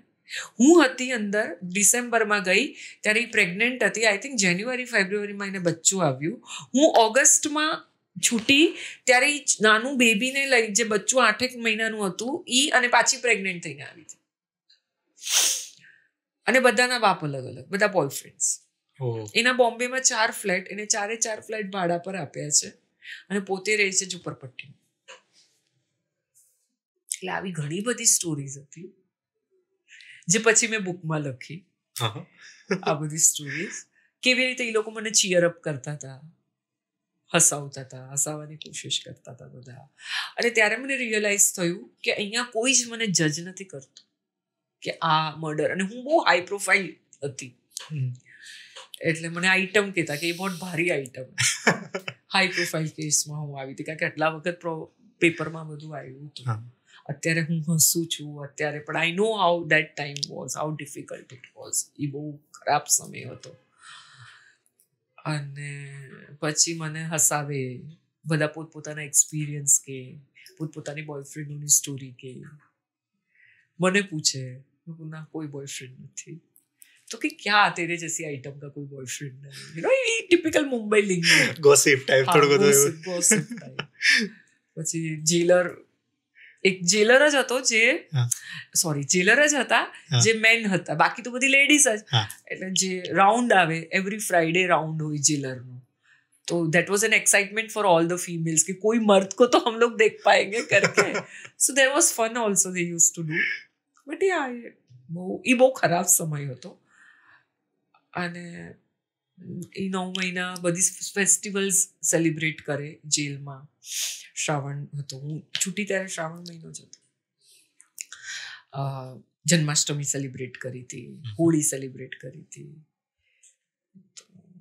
હું હતી અંદર, ડિસેમ્બરમાં ગઈ ત્યારે એ પ્રેગ્નન્ટ હતી. આઈ થિંક જાન્યુઆરી-ફેબ્રુઆરીમાં એને બચ્ચું આવ્યું. હું ઓગસ્ટમાં છૂટી ત્યારે નાનું બેબીને લઈ, જે બચ્ચું 8 મહિનાનું હતું, ઈ અને પાછી પ્રેગ્નન્ટ થઈને આવી હતી. અને બધાના બાપ અલગ અલગ, બધા બોયફ્રેન્ડ્સ. એના બોમ્બેમાં 4 ફ્લેટ, એને 4 ફ્લેટ ભાડા પર આપ્યા છે અને પોતે રહે છે ઝુંપડપટ્ટી. એટલે આવી ઘણી બધી સ્ટોરીઝ હતી જે પછી મેં બુકમાં લખી. આ બધી સ્ટોરીઝ કેવી રીતે એ લોકો મને ચીયર અપ કરતા હતા, હસાવતા હતા, હસાવવાની કોશિશ કરતા હતા બધા. અને ત્યારે મને રિયલાઇઝ થયું કે અહીંયા કોઈ જ મને જજ નથી કરતું કે આ મર્ડર. અને હું બહુ હાઈ પ્રોફાઇલ હતી એટલે મને આઈટમ કહેતા કે એ બહુ ભારી આઈટમ. હાઈ પ્રોફાઇલ કેસમાં હું આવી હતી કારણ કે આટલા વખત પેપરમાં બધું આવ્યું હતું. અત્યારે હું હસું છું અત્યારે, પણ I know how that time was, how difficult it was. એ બહુ ખરાબ સમય હતો. અને પછી મને હસાવે, બધા પોતપોતાના એક્સપિરિયન્સ કે, પોતપોતાની બોયફ્રેન્ડોની સ્ટોરી કે. મને પૂછે ના કોઈ બોયફ્રેન્ડ નથી. તો કે ક્યાં તેરે જैसी आइटम का कोई बॉयफ्रेंड नहीं, यू नो ये टिपिकल मुंबई लिंग ગોસિપ ટાઈપ થોડું બધું. Gossip type. પછી જેલર, એક જેલર જ હતો જે જેલર જ હતા જે મેન હતા, બાકી તો બધી લેડીઝ જ. એટલે જે રાઉન્ડ આવે એવરી ફ્રાઈડે રાઉન્ડ હોય જેલરનો, तो that was an excitement for all the females कि कोई मर्द को तो हम लोग देख पाएंगे करके. So there was fun also they used to do. But yeah, એ બહુ ખરાબ સમય હતો. અને એ 9 મહિના બધી ફેસ્ટિવલ્સ સેલિબ્રેટ કરે જેલમાં. શ્રાવણ હતો, હું છૂટી ત્યારે શ્રાવણ મહિનો જ હતો. જન્માષ્ટમી સેલિબ્રેટ કરી હતી, હોળી સેલિબ્રેટ કરી હતી.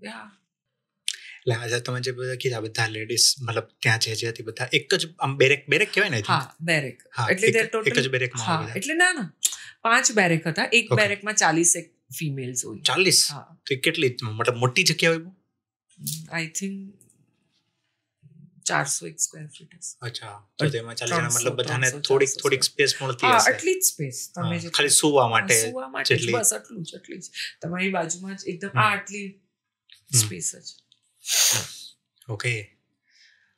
એટલે આજે તમે જે બધા કીધા બધા લેડીઝ મતલબ ત્યાં જે હતી બધા એક જ આમ બેરેક કહેવાય ને? હા, બેરેક. એટલે એક જ બેરેકમાં. હા, એટલે ના 5 બેરેક હતા, એક Okay. બેરેકમાં 40 ફિમેલ્સ હોય. 40? હા, તો એ કેટલી મતલબ મોટી જગ્યા હોય બહુ? આઈ થિંક 400 સ્ક્વેર ફીટ હશે. અચ્છા, તો તેમાં 40 જણા 300, મતલબ બધાને 300, થોડીક સ્પેસ મળતી હા, હશે. આટલી જ સ્પેસ તમે હા, જે ખાલી સુવા માટે સુવા માટે જ, જેટલી. બસ આટલું જ, આટલી જ. તમારી બાજુમાં જ એકદમ આટલી સ્પેસ જ. ઓકે.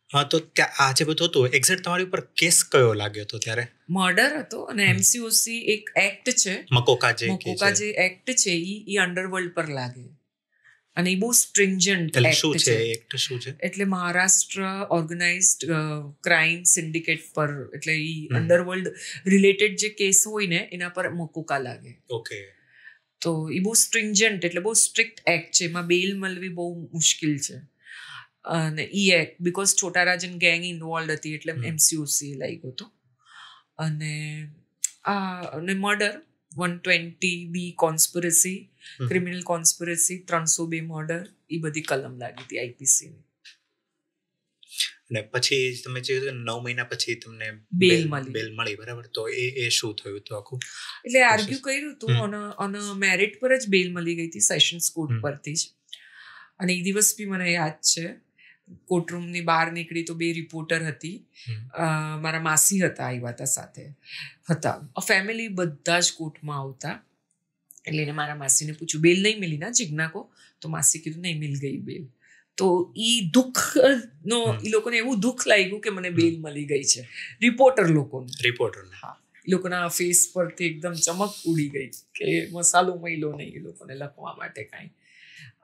હા, તો ત્યાં આ જે બધું હતું એક્ઝેક્ટ તમારી ઉપર કેસ કયો લાગ્યો હતો ત્યારે? મર્ડર હતો અને એમસીઓસી એક એક્ટ છે, મકોકા જે કે મકોકા છે જે એક્ટ છે ઈ અંડરવર્લ્ડ પર લાગે અને એ બહુ સ્ટ્રિંજન્ટ એટલે શું એક્ટ છે છે. એક્ટ શું છે? એટલે મહારાષ્ટ્ર ઓર્ગેનાઇઝડ ક્રાઇમ સિન્ડિકેટ પર, એટલે ઈ અંડરવર્લ્ડ રિલેટેડ જે કેસ હોય ને એના પર મકોકા લાગે. ઓકે. તો એ બહુ સ્ટ્રિંજન્ટ એટલે બહુ સ્ટ્રિક્ટ એક્ટ છે, એમાં બેલ મળવી બહુ મુશ્કેલ છે. અને ઈ act because Chhota Rajan gang involve હતી એટલે એમસીઓસી લાગ્યો હતો. અને અને murder 120B conspiracy, criminal conspiracy, 302 murder, એ બધી કલમ લાગી હતી આઈપીસીની. અને પછી તમે જે 9 મહિના પછી તમને બેલ મળી. બેલ મળી, બરાબર? તો એ શું થયું હતું આખું? એટલે આર્ગ્યુ કર્યું હતું અને મેરિટ પર જ બેલ મળી ગઈ હતી, સેશન્સ કોર્ટ પરથી જ. અને એ દિવસ બી મને યાદ છે, કોર્ટરૂમની બહાર નીકળી તો 2 રિપોર્ટર હતી, મારા માસી હતા, આવ્યા હતા સાથે હતા, ફેમિલી બધા જ કોર્ટમાં આવતા. એટલે એને મારા માસીને પૂછ્યું બેલ નહીં મિલી ના જીજ્ઞા કો? તો માસી કીધું નહીં મિલ ગઈ બેલ. તો ઈ દુઃખ નો એ લોકોને એવું દુઃખ લાગ્યું કે મને બેલ મળી ગઈ છે, રિપોર્ટર લોકોને. હા, એ લોકોના ફેસ પરથી એકદમ ચમક ઉડી ગઈ કે મસાલો મહિલો નહીં એ લોકોને લખવા માટે કાંઈ.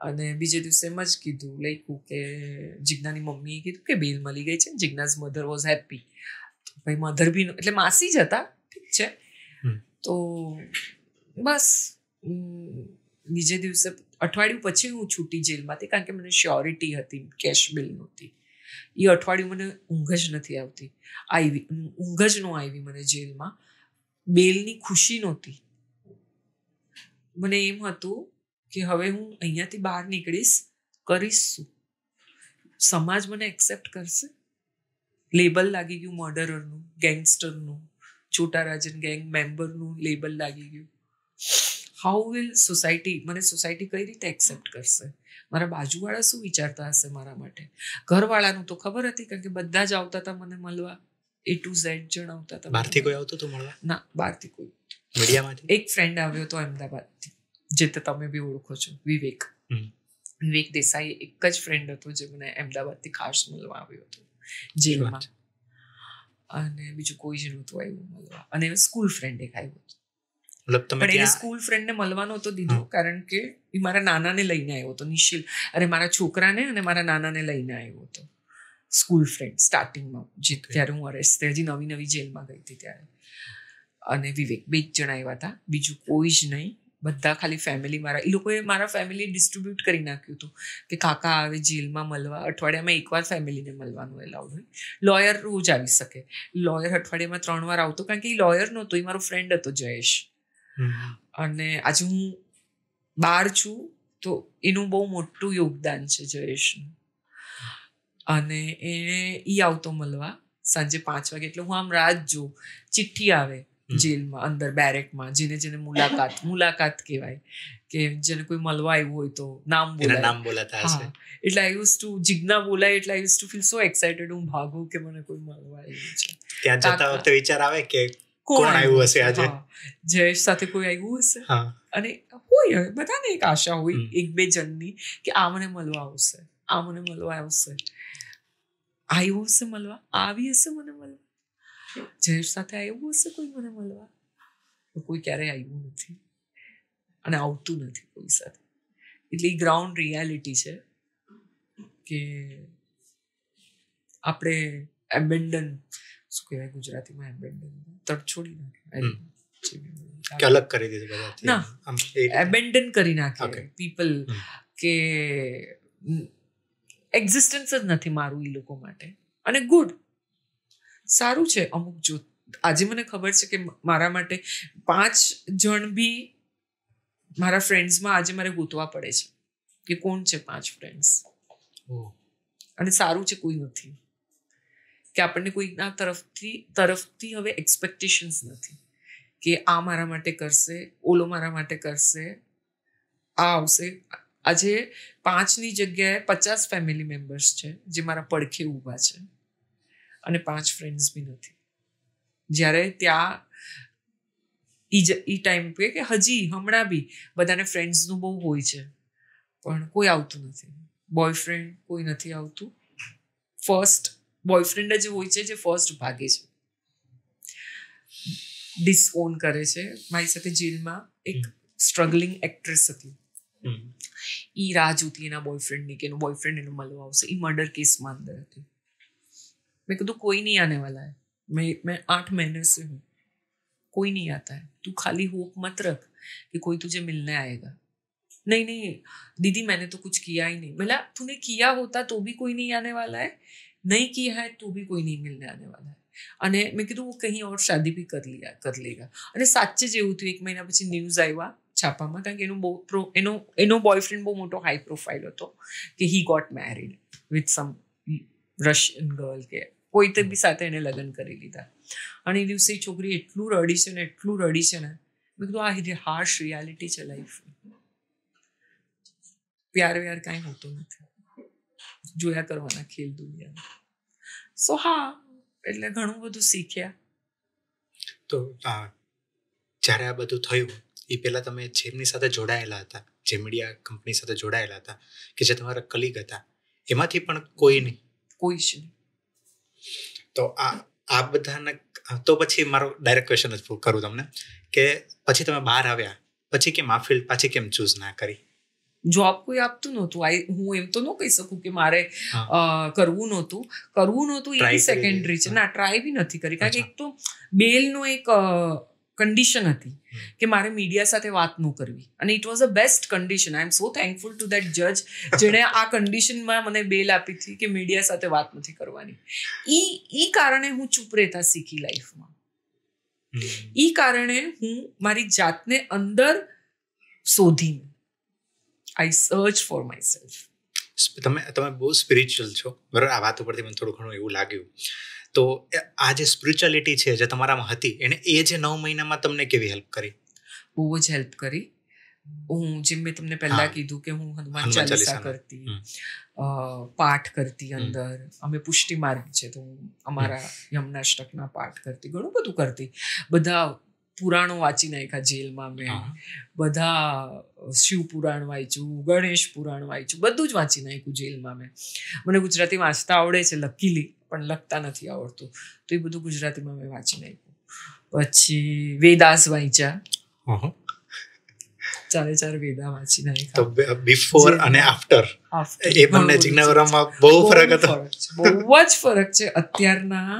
અને બીજે દિવસે એમ જ કીધું લખ્યું કે જીજ્ઞાની મમ્મીએ કીધું કે બેલ મળી ગઈ છે, જીજ્ઞાઝ મધર વોઝ હેપી. ભાઈ મધર બી એટલે માસી જ હતા, ઠીક છે. તો બસ બીજે દિવસે અઠવાડિયું પછી હું છૂટી જેલમાંથી, કારણ કે મને શ્યોરિટી હતી, કેશ બિલ નહોતી. એ અઠવાડિયું મને ઊંઘ જ નથી આવતી, ઊંઘ જ ન આવી મને જેલમાં. બેલની ખુશી નહોતી. મને એમ હતું કે હવે હું અહીંયાથી બહાર નીકળીશ, કરીશ શું? સમાજ મને એક્સેપ્ટ કરશે? લેબલ લાગી ગયું મર્ડરરનું, ગેંગસ્ટરનું, છોટારાજન ગેંગ મેમ્બરનું લેબલ લાગી ગયું. હાઉ વિલ સોસાયટી, મને સોસાયટી કઈ રીતે એક્સેપ્ટ કરશે? મારા બાજુવાળા શું વિચારતા હશે મારા માટે? ઘરવાળાનું તો ખબર હતી, કારણ કે બધા જ આવતા હતા મને મળવા, A to Z જણ આવતા હતા. બહારથી કોઈ આવતું હતું મળવા? ના, બહારથી કોઈ. મીડિયામાંથી એક ફ્રેન્ડ આવ્યો હતો અમદાવાદથી, જે તમે બી ઓળખો છો, વિવેક દેસાઈ. એક જ ફ્રેન્ડ હતો જે મને અમદાવાદથી ખાસ મળવા આવ્યો હતો જેલમાં. અને બીજું કોઈ જ નહોતું આવ્યું મળવા. અને સ્કૂલ ફ્રેન્ડ એક આવ્યો હતો. પણ એને સ્કૂલ ફ્રેન્ડને મળવા નહોતો દીધો, કારણ કે એ મારા નાનાને લઈને આવ્યો હતો, નિશિલ. અને મારા છોકરાને અને મારા નાનાને લઈને આવ્યો હતો સ્કૂલ ફ્રેન્ડ સ્ટાર્ટિંગમાં, જ્યારે હું અરેસ્ટ થઈ, હજી નવી જેલમાં ગઈ હતી ત્યારે. અને વિવેક, 2 જ જણા આવ્યા હતા, બીજું કોઈ જ નહીં. બધા ખાલી ફેમિલી મારા, એ લોકોએ મારા ફેમિલી ડિસ્ટ્રીબ્યુટ કરી નાખ્યું હતું કે કાકા આવે જેલમાં મળવા, અઠવાડિયામાં એકવાર ફેમિલીને મળવાનું એલાઉડ હોય. લોયર રોજ આવી શકે, લોયર અઠવાડિયામાં 3 વાર આવતો, કારણ કે એ લોયર નહોતો, એ મારો ફ્રેન્ડ હતો જયેશ. અને આજે હું બહાર છું તો એનું બહુ મોટું યોગદાન છે જયેશનું. અને એ આવતો મળવા સાંજે 5 વાગે, એટલે હું આમ રાત જોઉં, ચિઠ્ઠી આવે જેલમાં અંદર બેરેકમાં, જેને મુલાકાત કહેવાય, કે જેને કોઈ મળવા આવ્યું હોય તો નામ બોલાતા હશે. એટલે આઈ યુઝ ટુ જીજ્ઞા બોલાય એટલે I use to feel so excited, હું ભાગું કે મને કોઈ મળવા આવ્યું છે. ત્યાં જતા વખતે વિચાર આવે કે કોણ આવ્યું હશે આજે, જયેશ સાથે કોઈ આવ્યું હશે. અને હોય બધાને એક આશા હોય 1-2 જણની કે આ મને મળવા આવશે, આ મને મળવા આવશે, આવ્યું હશે મળવા, આવી હશે મને મળવા. જયેશ સાથે આવ્યું હશે કોઈ મને મળવા, કોઈ ક્યારેય આવ્યું નથી અને આવતું નથી કોઈ સાથે. એટલે એ ગ્રાઉન્ડ રિયાલિટી છે કે આપણે એબેન્ડન, શું કહેવાય ગુજરાતીમાં એબેન્ડન, તડછોડી નાખે, અલગ કરી દીધું બધાથી. ના, એબેન્ડન કરી નાખે પીપલ, કે એક્ઝિસ્ટન્સ જ નથી મારું એ લોકો માટે. અને ગુડ, સારું છે. અમુક જો આજે મને ખબર છે કે મારા માટે 5 જણ બી મારા ફ્રેન્ડ્સમાં આજે મારે ગોતવા પડે છે કે કોણ છે 5 ફ્રેન્ડ્સ. અને સારું છે કોઈ નથી, કે આપણને કોઈના તરફથી હવે એક્સપેક્ટેશન્સ નથી કે આ મારા માટે કરશે, ઓલો મારા માટે કરશે, આ આવશે. આજે 5ની જગ્યાએ 50 ફેમિલી મેમ્બર્સ છે જે મારા પડખે ઊભા છે અને 5 ફ્રેન્ડ્સ બી નથી. જ્યારે ત્યાં ઈ ટાઈમ પે કે હજી હમણાં બી બધાને ફ્રેન્ડ્સનું બહુ હોય છે, પણ કોઈ આવતું નથી. બોયફ્રેન્ડ કોઈ નથી આવતું. ફર્સ્ટ બોયફ્રેન્ડ જ હોય છે જે ફર્સ્ટ ભાગે છે, ડિસઓન કરે છે. મારી સાથે જેલમાં એક સ્ટ્રગલિંગ એક્ટ્રેસ હતી. ઈ રાહ જોતી એના બોયફ્રેન્ડની કે એનો બોયફ્રેન્ડ એનો મળવા આવશે. ઈ મર્ડર કેસમાં અંદર હતી. મેં કીધું કોઈ નહીં આને વાલા है, मैं 8 महीने से हूँ, कोई नहीं आता है, तू खाली होप मत रख कि कोई तुझे मिलने आएगा. नहीं नहीं दीदी मैंने तो कुछ किया ही नहीं. बोला तूने किया होता तो भी कोई नहीं आने वाला है, नहीं किया है तो भी कोई नहीं मिलने आने वाला है. અને મેં કીધું वो कहीं और शादी भी कर लेगा. અને સાચે જ એવું થયું. 1 મહિના પછી ન્યૂઝ આવ્યા છાપામાં, કારણ કે એનો બોયફ્રેન્ડ બહુ મોટો હાઈ પ્રોફાઇલ હતો કે he got married with some Russian girl કે કોઈ તે બી સાથે એને લગ્ન કરી લીધા. અને એ દિવસે છોકરી એટલું રડી છે ને મેં કીધું આ હાર્શ રિયાલિટી છે લાઈફ. પ્યાર વ્યાર કાંઈ હોતો નથી, જોયા કરવાના ખેલ દુનિયામાં. સો હા, એટલે ઘણું બધું શીખ્યા. તો જ્યારે આ બધું થયું એ પહેલા તમે જેમની સાથે જોડાયેલા હતા, જે મીડિયા કંપની સાથે જોડાયેલા હતા, કે જે તમારા કલીગ હતા, એમાંથી પણ કોઈ નહીં? કોઈ છે. તો આ બધાને તો પછી મારો ડાયરેક્ટ ક્વેશ્ચન જ કરું તમને કે પછી તમે બહાર આવ્યા પછી કેમ આ ફિલ્ડ પાછી કેમ ચૂઝ ના કરી? જોબ કોઈ આપતું નહોતું. હું એમ તો ન કહી શકું કે મારે કરવું નહોતું એ સેકન્ડરી છે. ના, ટ્રાય બી નથી કરી. કારણ કે એક તો બેલનો એક કન્ડિશન હતી કે મારે મીડિયા સાથે વાત ન કરવી, અને it was a best condition. I am so thankful to that જજ જેણે આ કન્ડિશનમાં મને બેલ આપી હતી કે મીડિયા સાથે વાત નથી કરવાની. ઈ કારણે હું ચૂપ રહેતા શીખી લાઈફમાં. ઈ કારણે હું મારી જાતને અંદર શોધીને આઈ સર્ચ ફોર માય સેલ્ફ. તમે બહુ સ્પિરિચ્યુઅલ છો, બરાબર? આ વાત ઉપરથી મને થોડું ઘણું એવું લાગ્યું. તો આ જે સ્પિરિચ્યુઆલિટી છે જે તમારામાં હતી, એને એ જે 9 મહિનામાં તમને કેવી હેલ્પ કરી? બહુ જ હેલ્પ કરી. હું જેમ મેં તમને પહેલા કીધું કે હું હનુમાન ચાલીસા કરતી, પાઠ કરતી. અંદર અમે પુષ્ટિ માર્ગ છે તો હું અમારા યમનાષ્ટકના પાઠ કરતી, ઘણું બધું કરતી. બધા પુરાણો વાંચી નાખ્યા જેલમાં મેં. બધા શિવ પુરાણ વાંચ્યું, ગણેશ પુરાણ વાંચ્યું, બધું જ વાંચી નાખ્યું જેલમાં મેં. મને ગુજરાતી વાંચતા આવડે છે લકીલી, પણ લખતા નથી આવડતું, તો એ બધું ગુજરાતીમાં મેં વાંચી નાખ્યું. પછી વેદાસ વાંચ્યા, 4 વેદા વાંચી નાખ્યા. તો બિફોર અને આફ્ટર એ બંને જિજ્ઞાવરામાં બહુ ફરક હતો. બહુ જ ફરક છે અત્યારના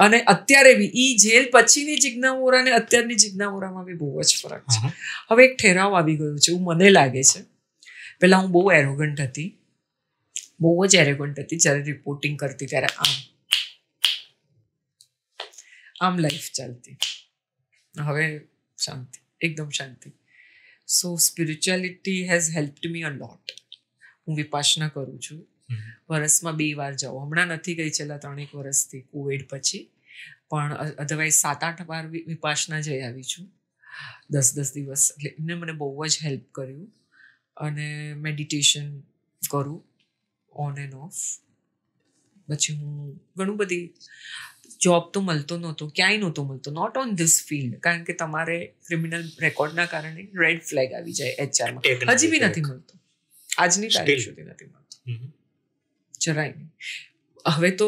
અને અત્યારે બી. ઈ જેલ પછીની જિજ્ઞાવોરા અને અત્યારની જિજ્ઞાવોરામાં બી બહુ જ ફરક છે. હવે એક ઠેરાવ આવી ગયો છે એવું મને લાગે છે. પહેલા હું બહુ એરોગન્ટ હતી, બહુ જ એરોગન્ટ હતી. જ્યારે રિપોર્ટિંગ કરતી ત્યારે આમ લાઈફ ચાલતી. હવે શાંતિ, એકદમ શાંતિ. સો સ્પિરિચ્યુઆલિટી હેઝ હેલ્પ્ડ મી અ લોટ. હું વિપાસના કરું છું, વર્ષમાં 2 વાર જાઉં. હમણાં નથી ગઈ છેલ્લા 3 વર્ષથી કોવિડ પછી, પણ અધરવાઇઝ 7-8 વાર વિપાસના જઈ આવી છું 10-10 દિવસ. એટલે એમને મને બહુ જ હેલ્પ કર્યું. અને મેડિટેશન કરું ઓન એન્ડ ઓફ. પછી હું ઘણું બધી જોબ તો મળતો નહોતો, ક્યાંય નહોતો મળતો, નોટ ઓન ધીસ ફિલ્ડ. કારણ કે તમારે ક્રિમિનલ રેકોર્ડના કારણે રેડ ફ્લેગ આવી જાય એચઆરમાં. હજી બી નથી મળતો, આજની તારીખ સુધી નથી મળતો, જરાય નહીં. હવે તો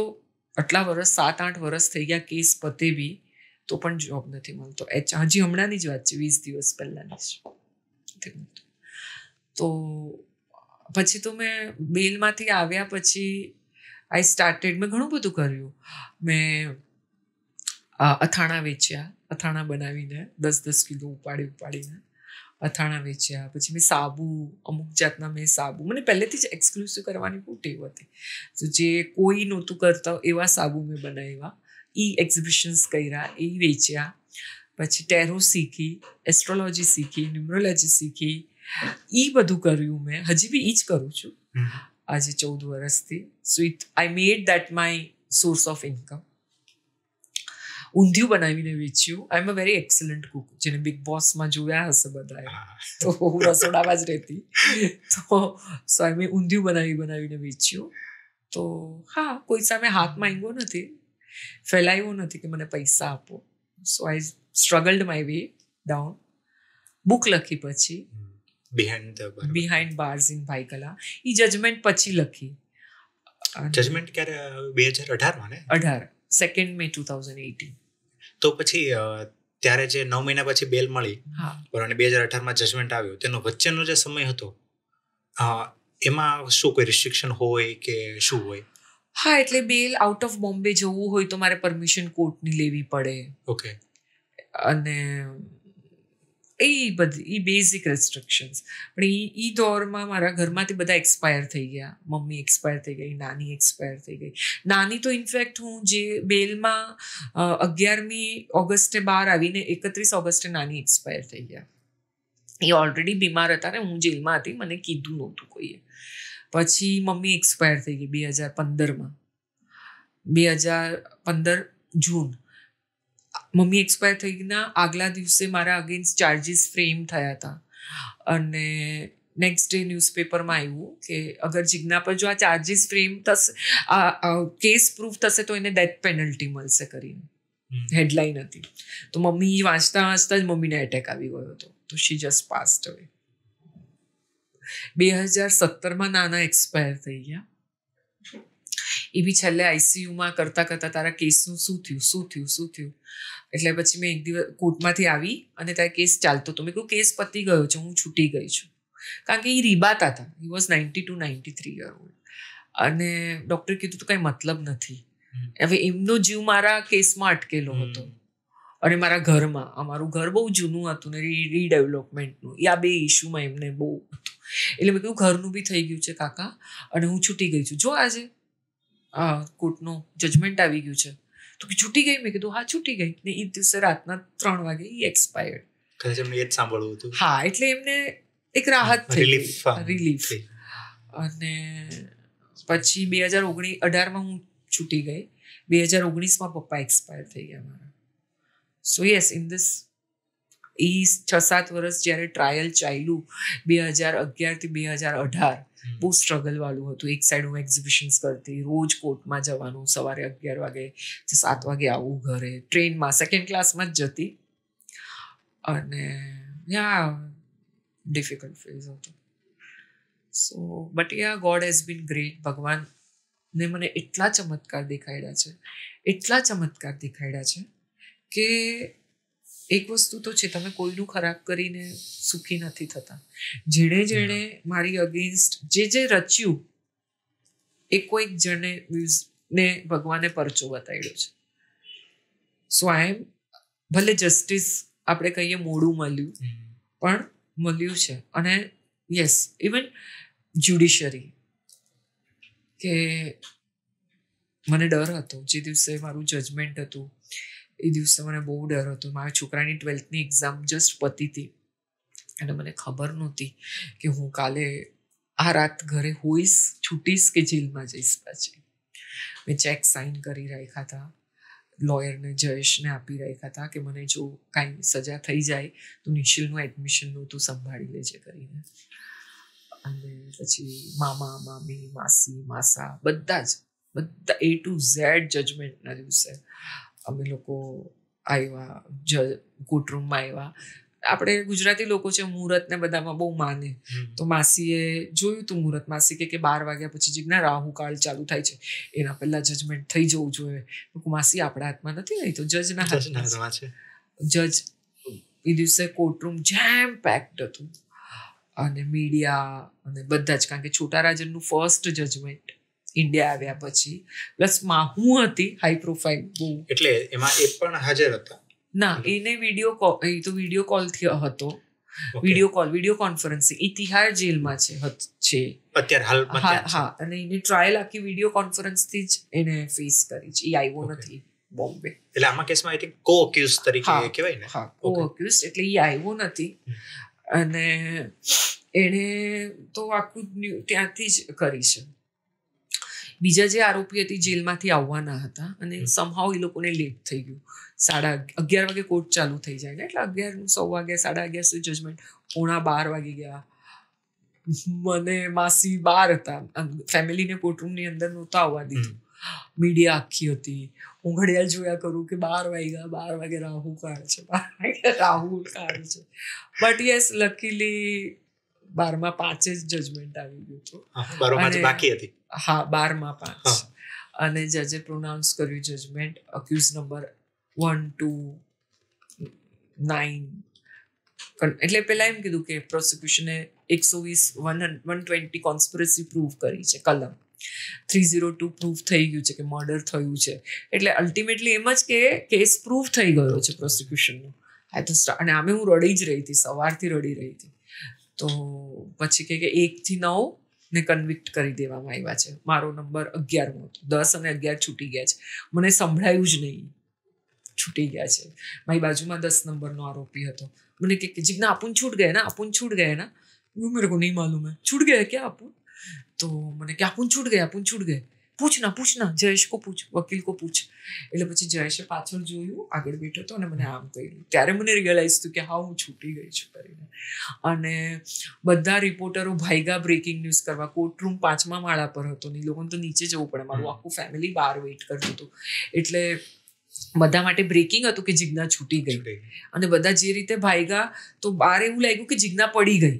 આટલા વર્ષ, 7-8 વર્ષ થઈ ગયા કેસ પતે બી, તો પણ જોબ નથી મળતો. હજી હમણાંની જ વાત છે, 20 દિવસ પહેલાની જ. તો પછી તો મેં બેલમાંથી આવ્યા પછી આઈ સ્ટાર્ટેડ, મેં ઘણું બધું કર્યું. મેં અથાણા વેચ્યા, અથાણા બનાવીને 10-10 કિલો ઉપાડીને અથાણા વેચ્યા. પછી મેં સાબુ, અમુક જાતના મેં સાબુ, મને પહેલેથી જ એક્સક્લુસિવ કરવાની બહુ ટેવ હતી. તો જે કોઈ નહોતું કરતા એવા સાબુ મેં બનાવ્યા. એક્ઝિબિશન્સ કર્યા, એ વેચ્યા. પછી ટેરો શીખી, એસ્ટ્રોલોજી શીખી, ન્યુમરોલોજી શીખી. બધું કર્યું મેં. હજી બી જ કરું છું આજે 14 વર્ષથી. So I made that my source of income. ઊંધિયું બનાવીને વેચ્યું. I am a very excellent cook. જેને બિગ બોસમાં જોયા હશે બધાએ, તો હું રસોડામાં જ રહેતી. તો મેં ઊંધિયું બનાવીને વેચ્યું. તો હા, કોઈ સામે હાથ માંગ્યો નથી, ફેલાયો નથી કે મને પૈસા આપો. So I struggled my way down. Book લખી પછી બિહાઇન્ડ બાર્સ ઇન ભાઈકલા. એ જજમેન્ટ પછી લખી. જજમેન્ટ ક્યારે? 2018 ને? 18 2 May 2018. તો પછી ત્યારે જે 9 મહિના પછી બેલ મળી, હા, અને 2018માં જજમેન્ટ આવ્યો, તેનો વચ્ચેનો જે સમય હતો એમાં શું કોઈ રિસ્ટ્રિક્શન હોય કે શું હોય? હા, એટલે બેલ આઉટ ઓફ બોમ્બે જવું હોય તો મારે પરમિશન કોર્ટની લેવી પડે. ઓકે. અને એ બેઝિક રેસ્ટ્રિક્શન્સ. પણ એ દોરમાં મારા ઘરમાંથી બધા એક્સપાયર થઈ ગયા. મમ્મી એક્સપાયર થઈ ગઈ, નાની એક્સપાયર થઈ ગઈ. નાની તો ઇનફેક્ટ હું જે બેલમાં 11મી ઓગસ્ટે બહાર આવીને 31 ઓગસ્ટે નાની એક્સપાયર થઈ ગયા. એ ઓલરેડી બીમાર હતા ને હું જેલમાં હતી, મને કીધું નહોતું કોઈએ. પછી મમ્મી એક્સપાયર થઈ ગઈ 2015માં. 2015 જૂન મમ્મી એક્સપાયર થઈના આગલા દિવસે મારા અગેન્સ્ટ ચાર્જીસ ફ્રેમ થયા હતા. અને નેક્સ્ટ ડે ન્યૂઝપેપરમાં આવ્યું કે અગર જિજ્ઞા પર જો આ ચાર્જીસ ફ્રેમ થશે, આ કેસ પ્રૂફ થશે તો એને ડેથ પેનલ્ટી મળશે કરીને હેડલાઇન હતી. તો મમ્મી વાંચતા વાંચતા જ મમ્મીને એટેક આવી ગયો હતો. તો શી જસ્ટ પાસ્ડ અવે. 2017માં નાના એક્સપાયર થઈ ગયા. એ બી છેલ્લે આઈસીયુમાં કરતા તારા કેસનું શું થયું. એટલે પછી મેં એક દિવસ કોર્ટમાંથી આવી અને ત્યાં કેસ ચાલતો હતો. મેં કહ્યું કેસ પતી ગયો છે, હું છૂટી ગઈ છું. કારણ કે એ રીબાતા હતા. He was 92-93 year old. અને ડૉક્ટરે કીધું તો કંઈ મતલબ નથી. હવે એમનો જીવ મારા કેસમાં અટકેલો હતો અને મારા ઘરમાં. અમારું ઘર બહુ જૂનું હતું ને રીડેવલપમેન્ટનું. એ આ બે ઇસ્યુમાં એમને બહુ હતું. એટલે મેં કહ્યું ઘરનું બી થઈ ગયું છે કાકા અને હું છૂટી ગઈ છું. જો આજે કોર્ટનો જજમેન્ટ આવી ગયું છે. તો કે છૂટી ગઈ? મેં કીધું હા છૂટી ગઈ. ને એ દિવસે રાતના 3 વાગે એ એક્સપાયર્ડ. હા, એટલે એમને એક રાહત થઈ, રિલીફ. અને પછી 2018માં હું છૂટી ગઈ. 2019માં પપ્પા એક્સપાયર થઈ ગયા મારા. સો યસ, ઇન ધીસ એ 6-7 વર્ષ જ્યારે ટ્રાયલ ચાલ્યું 2011થી 2018 બહુ સ્ટ્રગલ વાળું હતું. એક સાઈડ હું એક્ઝિબિશન્સ કરતી, રોજ કોર્ટમાં જવાનું, સવારે 11 વાગે 7 વાગે આવું ઘરે, ટ્રેનમાં 2nd ક્લાસમાં જ જતી. અને ડિફિકલ્ટ ફેઝ હતો. So but God has been great. ભગવાનને મને એટલા ચમત્કાર દેખાડ્યા છે કે એક વસ્તુ તો છે, તમે કોઈનું ખરાબ કરીને સુખી નથી થતા. જેણે મારી અગેન્સ્ટ જે રચ્યું એ કોઈક જણે ને ભગવાને પરચો બતાડ્યો છે. સો આઈ એમ, ભલે જસ્ટિસ આપણે કહીએ મોડું મળ્યું, પણ મળ્યું છે. અને યસ, ઇવન જ્યુડિશરી, કે મને ડર હતો જે દિવસે મારું જજમેન્ટ હતું એ દિવસે મને બહુ ડર હતો. મારા છોકરાની 12th એક્ઝામ જસ્ટ પતી હતી અને મને ખબર નહોતી કે હું કાલે આ રાત ઘરે હોઈશ, છૂટીશ કે જેલમાં જઈશ. પાછી મેં ચેક સાઇન કરી રાખ્યા હતા, લોયરને જયેશને આપી રાખ્યા હતા કે મને જો કાંઈ સજા થઈ જાય તો નિશિલનું એડમિશનનું તું સંભાળી લેજે કરીને. અને પછી મામા, મામી, માસી, માસા બધા A to Z જજમેન્ટના દિવસે અમે લોકો આવ્યા, કોર્ટરૂમમાં આવ્યા. આપણે ગુજરાતી લોકો છે, મુહૂર્ત ને બધામાં બહુ માને. તો માસીએ જોયું તું મુહૂર્ત. માસી કે 12 વાગ્યા પછી જીજ્ઞા રાહુકાળ ચાલુ થાય છે, એના પહેલા જજમેન્ટ થઈ જવું જોઈએ. માસી આપણા હાથમાં નથી, નહીં તો જજના હાથમાં છે. જજ એ દિવસે કોર્ટરૂમ જેમ પેક્ડ હતું અને મીડિયા અને બધા જ, કારણ કે છોટા રાજનનું ફર્સ્ટ જજમેન્ટ ઇન્ડિયા આવ્યા પછી, પ્લસ હું હતી હાઈ પ્રોફાઇલ બહુ. એટલે એમાં એ પણ હાજર હતા? ના, એને વિડીયો કોલથી હતો. Video conferencing. એ તિહાર જેલમાં છે અત્યારે હાલમાં. હા, અને એની ટ્રાયલ આખી વિડીયો કોન્ફરન્સથી જ એને ફેસ કરી છે. એ આવ્યો નથી બોમ્બે. એટલે આમાં કેસમાં આઈ થિંક કો-અક્યુઝ તરીકે કહેવાય ને? હા, કો-અક્યુઝ. એટલે એ આવ્યો નથી અને એણે તો આખું ત્યાંથી જ કરી છે. બીજા જે આરોપી હતી જેલમાંથી આવવાના હતા અને સમહાઉ એ લોકોને લેટ થઈ ગયું. 11:30 વાગે કોર્ટ ચાલુ થઈ જાય ને, એટલે 11, 11:15, 11:30 સુધી જજમેન્ટ. 11:45 વાગી ગયા. મને માસી બહાર હતા, ફેમિલીને કોર્ટરૂમની અંદર નહોતા આવવા દીધું. મીડિયા આખી હતી. હું ઘડિયાળ જોયા કરું કે 12 વાગ્યા, 12 વાગે રાહુ કાઢ છે, 12 વાગે રાહુ કાઢ છે. બટ યસ, લકીલી 12:05 જ જજમેન્ટ આવી ગયું હતું. 12 બાકી હતી. હા, 12:05. અને જજે પ્રોનાઉન્સ કર્યું જજમેન્ટ. Accuse number 1 to 9. એટલે પેલા એમ કીધું કે પ્રોસિક્યુશને 120 કોન્સ્પિરસી પ્રૂવ કરી છે, કલમ 302 પ્રૂવ થઈ ગયું છે કે મર્ડર થયું છે. એટલે અલ્ટિમેટલી એમ જ કે કેસ પ્રૂવ થઈ ગયો છે પ્રોસિક્યુશનનો. અને આમે હું રડી જ રહી હતી, સવારથી રડી રહી હતી. તો પછી કે 1 થી 9 ને કન્વિક્ટ કરી દેવામાં આવ્યા છે. મારો નંબર 11મો હતો. 10 અને 11 છૂટી ગયા છે. મને સંભળાયું જ નહીં, છૂટી ગયા છે. મારી બાજુમાં 10 નંબરનો આરોપી હતો. મને કે જીજ્ઞા આપુન છૂટ ગયે ના, આપુન છૂટ ગયે ના. मेरे को नहीं मालूम है, छूट गया क्या आपन? तो मैंने क्या आपन छूट गए, પૂછના જયેશ કો પૂછ, વકીલ કો પૂછ. એટલે પછી જયેશે પાછળ જોયું, આગળ બેઠો હતો અને મને આમ કહ્યું. ત્યારે મને રિયલાઇઝ થયું કે હા, હું છૂટી ગઈ છું કરીને. અને બધા રિપોર્ટરો ભાઈગા બ્રેકિંગ ન્યૂઝ કરવા. કોર્ટરૂમ 5મા માળા પર હતો ને, લોકોને તો નીચે જવું પડે. મારું આખું ફેમિલી બહાર વેઇટ કરતું હતું. એટલે બધા માટે બ્રેકિંગ હતું કે જીજ્ઞા છૂટી ગઈ. અને બધા જે રીતે ભાઈગા, તો બહાર એવું લાગ્યું કે જીજ્ઞા પડી ગઈ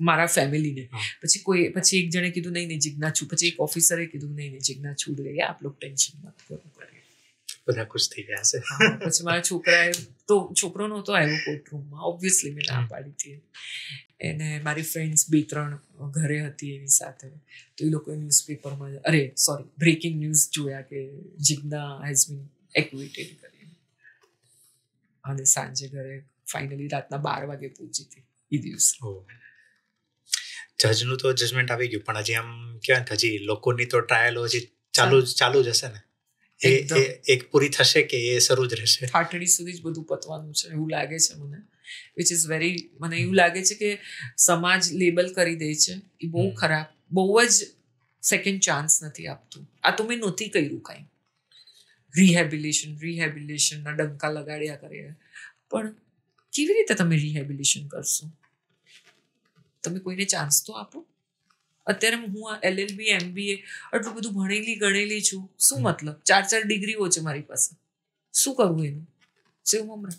મારા ફેમિલીને. પછી એક જણે કીધું નહીં જીજ્ઞા છૂટ. પછી એક ઓફિસરે કીધું નહીં જીજ્ઞા છૂટ ગઈ, આપ લોગ ટેન્શન મત કરો. બધા ખુશ થઈ ગયા છે. પછી મારા છોકરો નહોતો આવ્યો કોર્ટરૂમમાં. ઓબ્વિયસલી મેં ના પાડી હતી એને. મારી ફ્રેન્ડ્સ 2-3 ઘરે હતી એની સાથે. તો એ લોકોએ ન્યૂઝપેપરમાં બ્રેકિંગ ન્યૂઝ જોયા કે જીજ્ઞા હેઝ બીન એક્વિટેડ કરીને. અને સાંજે ઘરે ફાઇનલી રાતના 12 વાગે પહોંચી હતી એ દિવસ. જજનું તો જજમેન્ટ આવી ગયું, પણ હજી આમ કહેવાય કે હજી લોકોની તો ટ્રાયલ હજી ચાલુ જ હશે ને. એક પૂરી થશે કે એ શરૂ જ રહેશે? 30 સુધી જ બધું પતવાનું છે એવું લાગે છે મને. વિચ ઇઝ મને એવું લાગે છે કે સમાજ લેબલ કરી દે છે એ બહુ ખરાબ, બહુ જ સેકન્ડ ચાન્સ નથી આપતું. આ તો મેં નહોતી કર્યું કાંઈ. રિહેબિલિટેશનના ડંકા લગાડ્યા કરે, પણ કેવી રીતે તમે રિહેબિલિટેશન કરશો? તમે કોઈને ચાન્સ તો આપો. અત્યારે હું આ LLB MBA આટલું બધું ભણેલી ગણેલી છું, શું મતલબ? 4 ડિગ્રીઓ છે મારી પાસે, શું કરવું એનું? સેવ મમરા,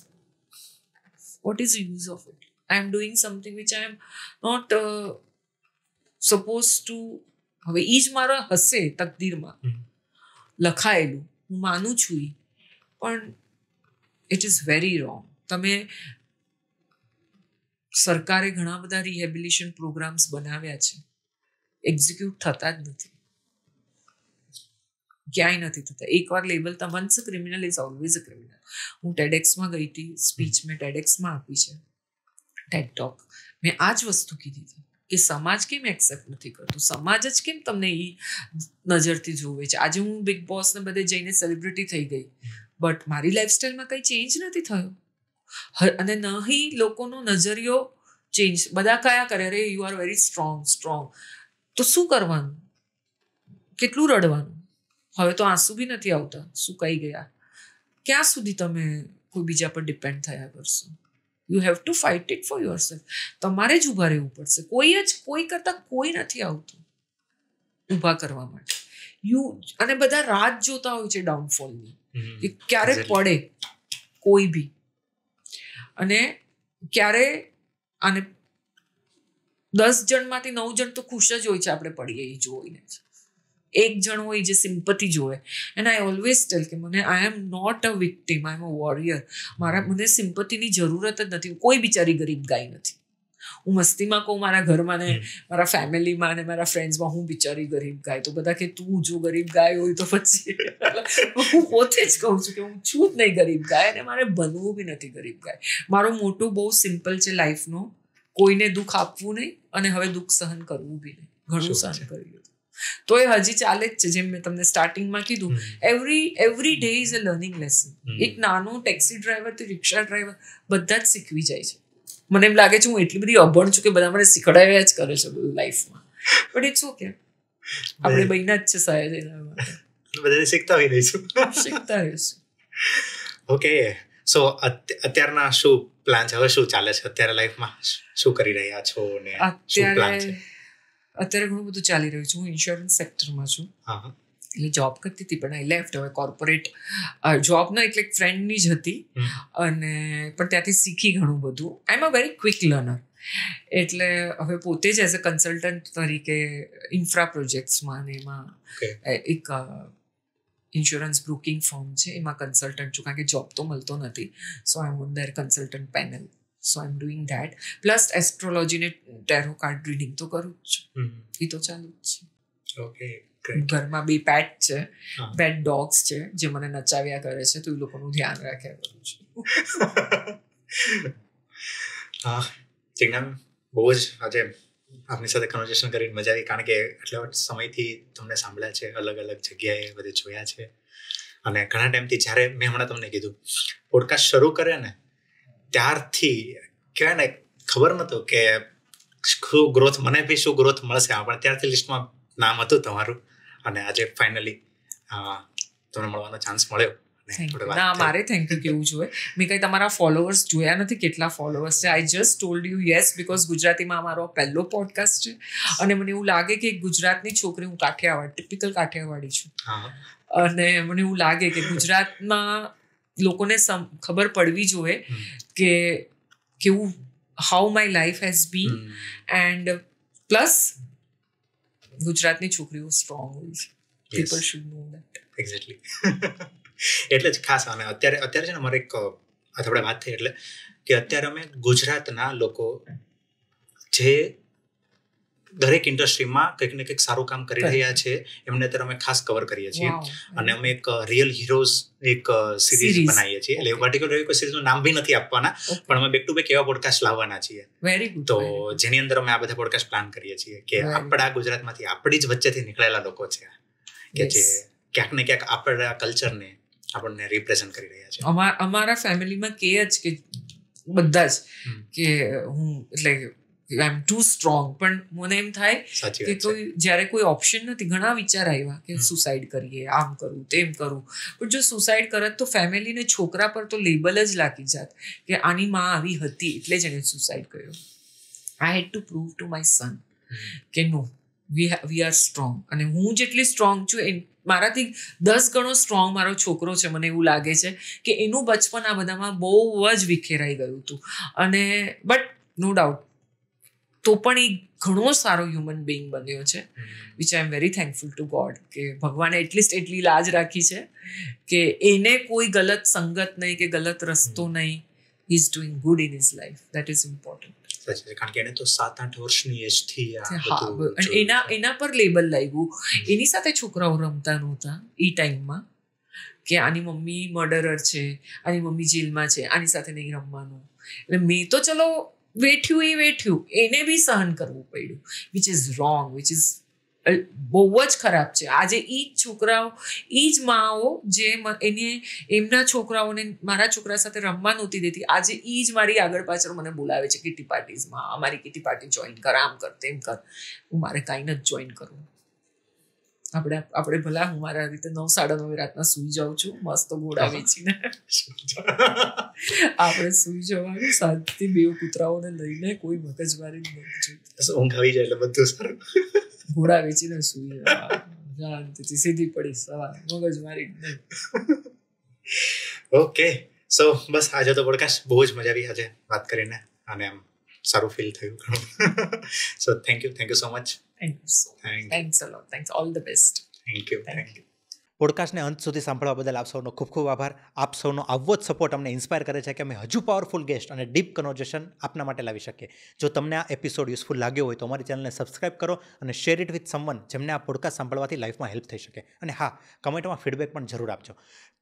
what is use of it? I am doing something which I am not suppose to. હવે એ જ મારા હશે તકદીરમાં લખાયેલું, હું માનું છું એ, પણ ઇટ ઇઝ વેરી રોંગ. તમે સરકારે ઘણા બધા રિહેબિલિટેશન પ્રોગ્રામ્સ બનાવ્યા છે, એક્ઝિક્યુટ થતા જ નથી, ક્યાંય નથી થતા. એકવાર label once a criminal is always a criminal. હું ટેડેક્સમાં ગઈ હતી, સ્પીચ મેં ટેડેક્સમાં આપી છે, ટેડ ટોક. મેં આ જ વસ્તુ કીધી હતી કે સમાજ કેમ એક્સેપ્ટ નથી કરતું, સમાજ જ કેમ તમને એ નજરથી જોવે છે. આજે હું બિગ બોસને બધે જઈને સેલિબ્રિટી થઈ ગઈ, બટ મારી લાઈફસ્ટાઈલમાં કંઈ ચેન્જ નથી થયો. અને નહીં લોકોનો નજરિયો ચેન્જ. બધા કયા કરે, અરે યુ આર વેરી સ્ટ્રોંગ. તો શું કરવાનું? કેટલું રડવાનું? હવે તો આંસુ બી નથી આવતા, સુકાઈ ગયા. ક્યાં સુધી તમે કોઈ બીજા પર ડિપેન્ડ થયા કરશો? You have to fight it for your self. તમારે જ ઊભા રહેવું પડશે. કોઈ કરતા કોઈ નથી આવતું ઊભા કરવા માટે. અને બધા રાત જોતા હોય છે ડાઉનફોલની, કે ક્યારે પડે કોઈ બી. અને ક્યારે, અને 10 જણમાંથી 9 જણ તો ખુશ જ હોય છે આપણે પડીએ એ જોઈને. એક જણ હોય જે સિમ્પથી જોવે. એન્ડ આઈ ઓલવેઝ ટેલ કે I am not a victim, I am a warrior. મને સિમ્પથીની જરૂરત જ નથી. કોઈ બિચારી ગરીબ ગાય નથી. હું મસ્તીમાં કહું મારા ઘરમાં ને મારા ફેમિલીમાં અને મારા ફ્રેન્ડ્સમાં, હું બિચારી ગરીબ ગાય. તો બધા કે તું જો ગરીબ ગાય હોય તો પછી હું પોતે જ કહું છું કે હું છું જ નહીં ગરીબ ગાય, અને મારે બનવું બી નથી ગરીબ ગાય. મારો મોટો બહુ સિમ્પલ છે લાઈફનો, કોઈને દુઃખ આપવું નહીં અને હવે દુઃખ સહન કરવું બી નહીં. ઘણું સહન કરી લીધું, તો એ હજી ચાલે જ છે. જેમ મેં તમને સ્ટાર્ટિંગમાં કીધું, every day is a learning lesson. એક નાનો ટેક્સી ડ્રાઈવરથી રિક્ષા ડ્રાઈવર બધા જ શીખવી જાય છે. મને એમ લાગે છે હું એટલી બધી અભણ છું કે બધા મને શીખડાવ્યા જ કરે છે બધું લાઈફમાં. બટ ઇટ્સ ઓકે, આપણે બહેના જ છે સાહેબ એના માટે. બધાને શીખતા રહીશું. ઓકે, સો અત્યારના શું પ્લાન છે? હવે શું ચાલે છે અત્યારે લાઈફમાં? શું કરી રહ્યા છો ને શું પ્લાન છે? અત્યારે ઘણું બધું ચાલી રહ્યું છે. હું ઇન્સ્યોરન્સ સેક્ટરમાં છું. હા, એટલે જોબ કરતી હતી પણ આઈ લેફ્ટ. હવે કોર્પોરેટ જોબ ના એટલે ફ્રેન્ડની જ હતી અને પણ ત્યાંથી શીખી ઘણું બધું. આઈ am a very quick learner. એટલે હવે પોતે જ એઝ અ કન્સલ્ટન્ટ તરીકે ઇન્ફ્રા પ્રોજેક્ટ્સમાં અને એમાં એક ઇન્સ્યોરન્સ બ્રોકિંગ ફર્મ છે એમાં કન્સલ્ટન્ટ છું, કારણ કે જોબ તો મળતો નથી. So I am on their consultant panel. So I am doing that. Plus astrology ને ટેરો કાર્ડ રીડિંગ તો કરું જ છું. એ તો ચાલુ જ છે. ઓકે. ઘરમાં 2 પેટ છે, પેટ ડોગ્સ છે જે મને નચાવ્યા કરે છે, તો એ લોકોનું ધ્યાન રાખ્યા કરું છું. હા, જિજ્ઞાન, બહુ જ આજે આપની સાથે કન્વર્સેશન કરીને મજા આવી, કારણ કે એટલા સમયથી તમને સાંભળ્યા છે, અલગ અલગ જગ્યાએ બધે જોયા છે, અને ઘણા ટાઈમથી જ્યારે મેં હમણાં તમને કીધું પોડકાસ્ટ શરૂ કરે ને ત્યારથી કહેવાય ને ખબર નહોતું કે શું ગ્રોથ, મને બી શું ગ્રોથ મળશે, પણ ત્યારથી લિસ્ટમાં નામ હતું તમારું, અને આજે ફાઇનલી તમને મળવાનો ચાન્સ મળ્યો. ના, મારે થેન્ક યુ કેવું જોઈએ. મેં કંઈ તમારા ફોલોઅર્સ જોયા નથી કેટલા ફોલોઅર્સ છે. I just told you yes because ગુજરાતીમાં અમારો પહેલો પોડકાસ્ટ છે અને મને એવું લાગે કે ગુજરાતની છોકરી, હું કાઠિયાવાડ, ટિપિકલ કાઠિયાવાડી છું, અને મને એવું લાગે કે ગુજરાતમાં લોકોને ખબર પડવી જોઈએ કે કેવું how my life has been, and plus ગુજરાતની છોકરીઓ સ્ટ્રોંગ હોય છે. People should know that. Exactly. એટલે જ ખાસ. અને અત્યારે છે ને મારે એક આપણે વાત થઈ એટલે કે અત્યારે અમે ગુજરાતના લોકો જે દરેક ઇન્ડસ્ટ્રીમાં કંઈક ને કંઈક સારું કામ કરી રહ્યા છે એમને અત્યારે અમે ખાસ કવર કરીએ છીએ. અને અમે એક રિયલ હીરોઝ એક સિરીઝ બનાવીએ છીએ. એટલે પર્ટિક્યુલર કોઈ સિરીઝનું નામ બી નથી આપવાના, પણ અમે બેક ટુ બેક એવા પોડકાસ્ટ લાવવાના છીએ. તો જેની અંદર અમે આ બધા પોડકાસ્ટ પ્લાન કરીએ છીએ કે આપણા ગુજરાતમાંથી આપણી જ વચ્ચેથી નીકળેલા લોકો છે કે જે ક્યાંક ને ક્યાંક આપણા કલ્ચરને આપણને રિપ્રેઝન્ટ કરી રહ્યા છે. અમારા ફેમિલીમાં કે જ કે બધા જ કે હું એટલે આઈ એમ ટુ સ્ટ્રોંગ, પણ મને એમ થાય કે કોઈ જ્યારે કોઈ ઓપ્શન નથી, ઘણા વિચાર આવ્યા કે સુસાઇડ કરીએ, આમ કરું તેમ કરું, પણ જો સુસાઇડ કરત તો ફેમિલીને છોકરા પર તો લેબલ જ લાગી જાત કે આની માં આવી હતી એટલે જ એને સુસાઇડ કર્યો. I had to prove to my son કે નો, વી આર સ્ટ્રોંગ. અને હું જેટલી સ્ટ્રોંગ છું મારાથી 10 ગણો સ્ટ્રોંગ મારો છોકરો છે. મને એવું લાગે છે કે એનું બચપન આ બધામાં બહુ જ વિખેરાઈ ગયું હતું, અને બટ નો ડાઉટ તો પણ એ ઘણો સારો હ્યુમન બિંગ બન્યો છે, which I am very thankful two God કે ભગવાને એટલીસ્ટ એટલી લાજ રાખી છે કે એને કોઈ ગલત સંગત નહીં કે ગલત રસ્તો નહીં. He is doing good in his life. That is important. કારણ કે એને તો 7-8 વર્ષની એજથી એના પર લેબલ લાગ્યું. એની સાથે છોકરાઓ રમતા નહોતા એ ટાઈમમાં કે આની મમ્મી મર્ડરર છે, આની મમ્મી જેલમાં છે, આની સાથે નહીં રમવાનું. એટલે મેં તો ચલો વેઠ્યું, એને બી સહન કરવું પડ્યું, which is wrong, which is બહુ જ ખરાબ છે. આજે એ જ છોકરાઓ, એ જ માઓ જે એમના છોકરાઓને મારા છોકરા સાથે રમવા નહોતી દેતી, આજે એ જ મારી આગળ પાછળ મને બોલાવે છે કિટી પાર્ટીઝમાં, અમારી કિટી પાર્ટી જોઈન કર, આમ કર તેમ કર. હું મારે કાંઈ નથી જોઈન કરવું. આપણે ભલા હું મારા રીતે 9-9:30 રાતના સૂઈ જાઉં છું મસ્ત ઘોડા વેચીને. આપણે સૂઈ જવાનું શાંતિથી, 2 કૂતરાઓને લઈને, કોઈ મગજમારી નહીં જોઈતી. ઊંઘ આવી જાય એટલે બધું સારું. ઘોડા વેચીને સૂઈ શાંતિથી, સીધી પડી સવાર, મગજમારી નહીં. ઓકે, સો બસ આજે તો પોડકાસ્ટ બહુ જ મજા આવી આજે વાત કરીને, અને આમ સારું ફીલ થયું. So thank you so much. Thanks a lot. Thanks. All the best. Thank you. પોડકાસ્ટને અંત સુધી સાંભળવા બદલ આપ સૌનો ખૂબ ખૂબ આભાર. આપ સૌનો આવો જ સપોર્ટ અમને ઇન્સ્પાયર કરે છે કે અમે હજુ પાવરફુલ ગેસ્ટ અને ડીપ કન્વર્ઝેશન આપના માટે લાવી શકીએ. જો તમને આ એપિસોડ યુઝફુલ લાગ્યો હોય તો અમારી ચેનલને સબસ્ક્રાઇબ કરો અને શેર ઇટ વિથ સમવન જેમને આ પોડકાસ્ટ સાંભળવાથી લાઈફમાં હેલ્પ થઈ શકે. અને હા, કમેન્ટમાં ફીડબેક પણ જરૂર આપજો.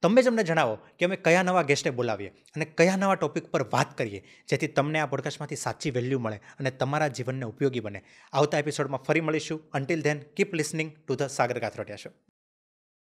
તમે જ અમને જણાવો કે અમે કયા નવા ગેસ્ટને બોલાવીએ અને કયા નવા ટોપિક પર વાત કરીએ જેથી તમને આ પોડકાસ્ટમાંથી સાચી વેલ્યુ મળે અને તમારા જીવનને ઉપયોગી બને. આવતા એપિસોડમાં ફરી મળીશું. Until then keep listening to the Sagar Kathrotiya show.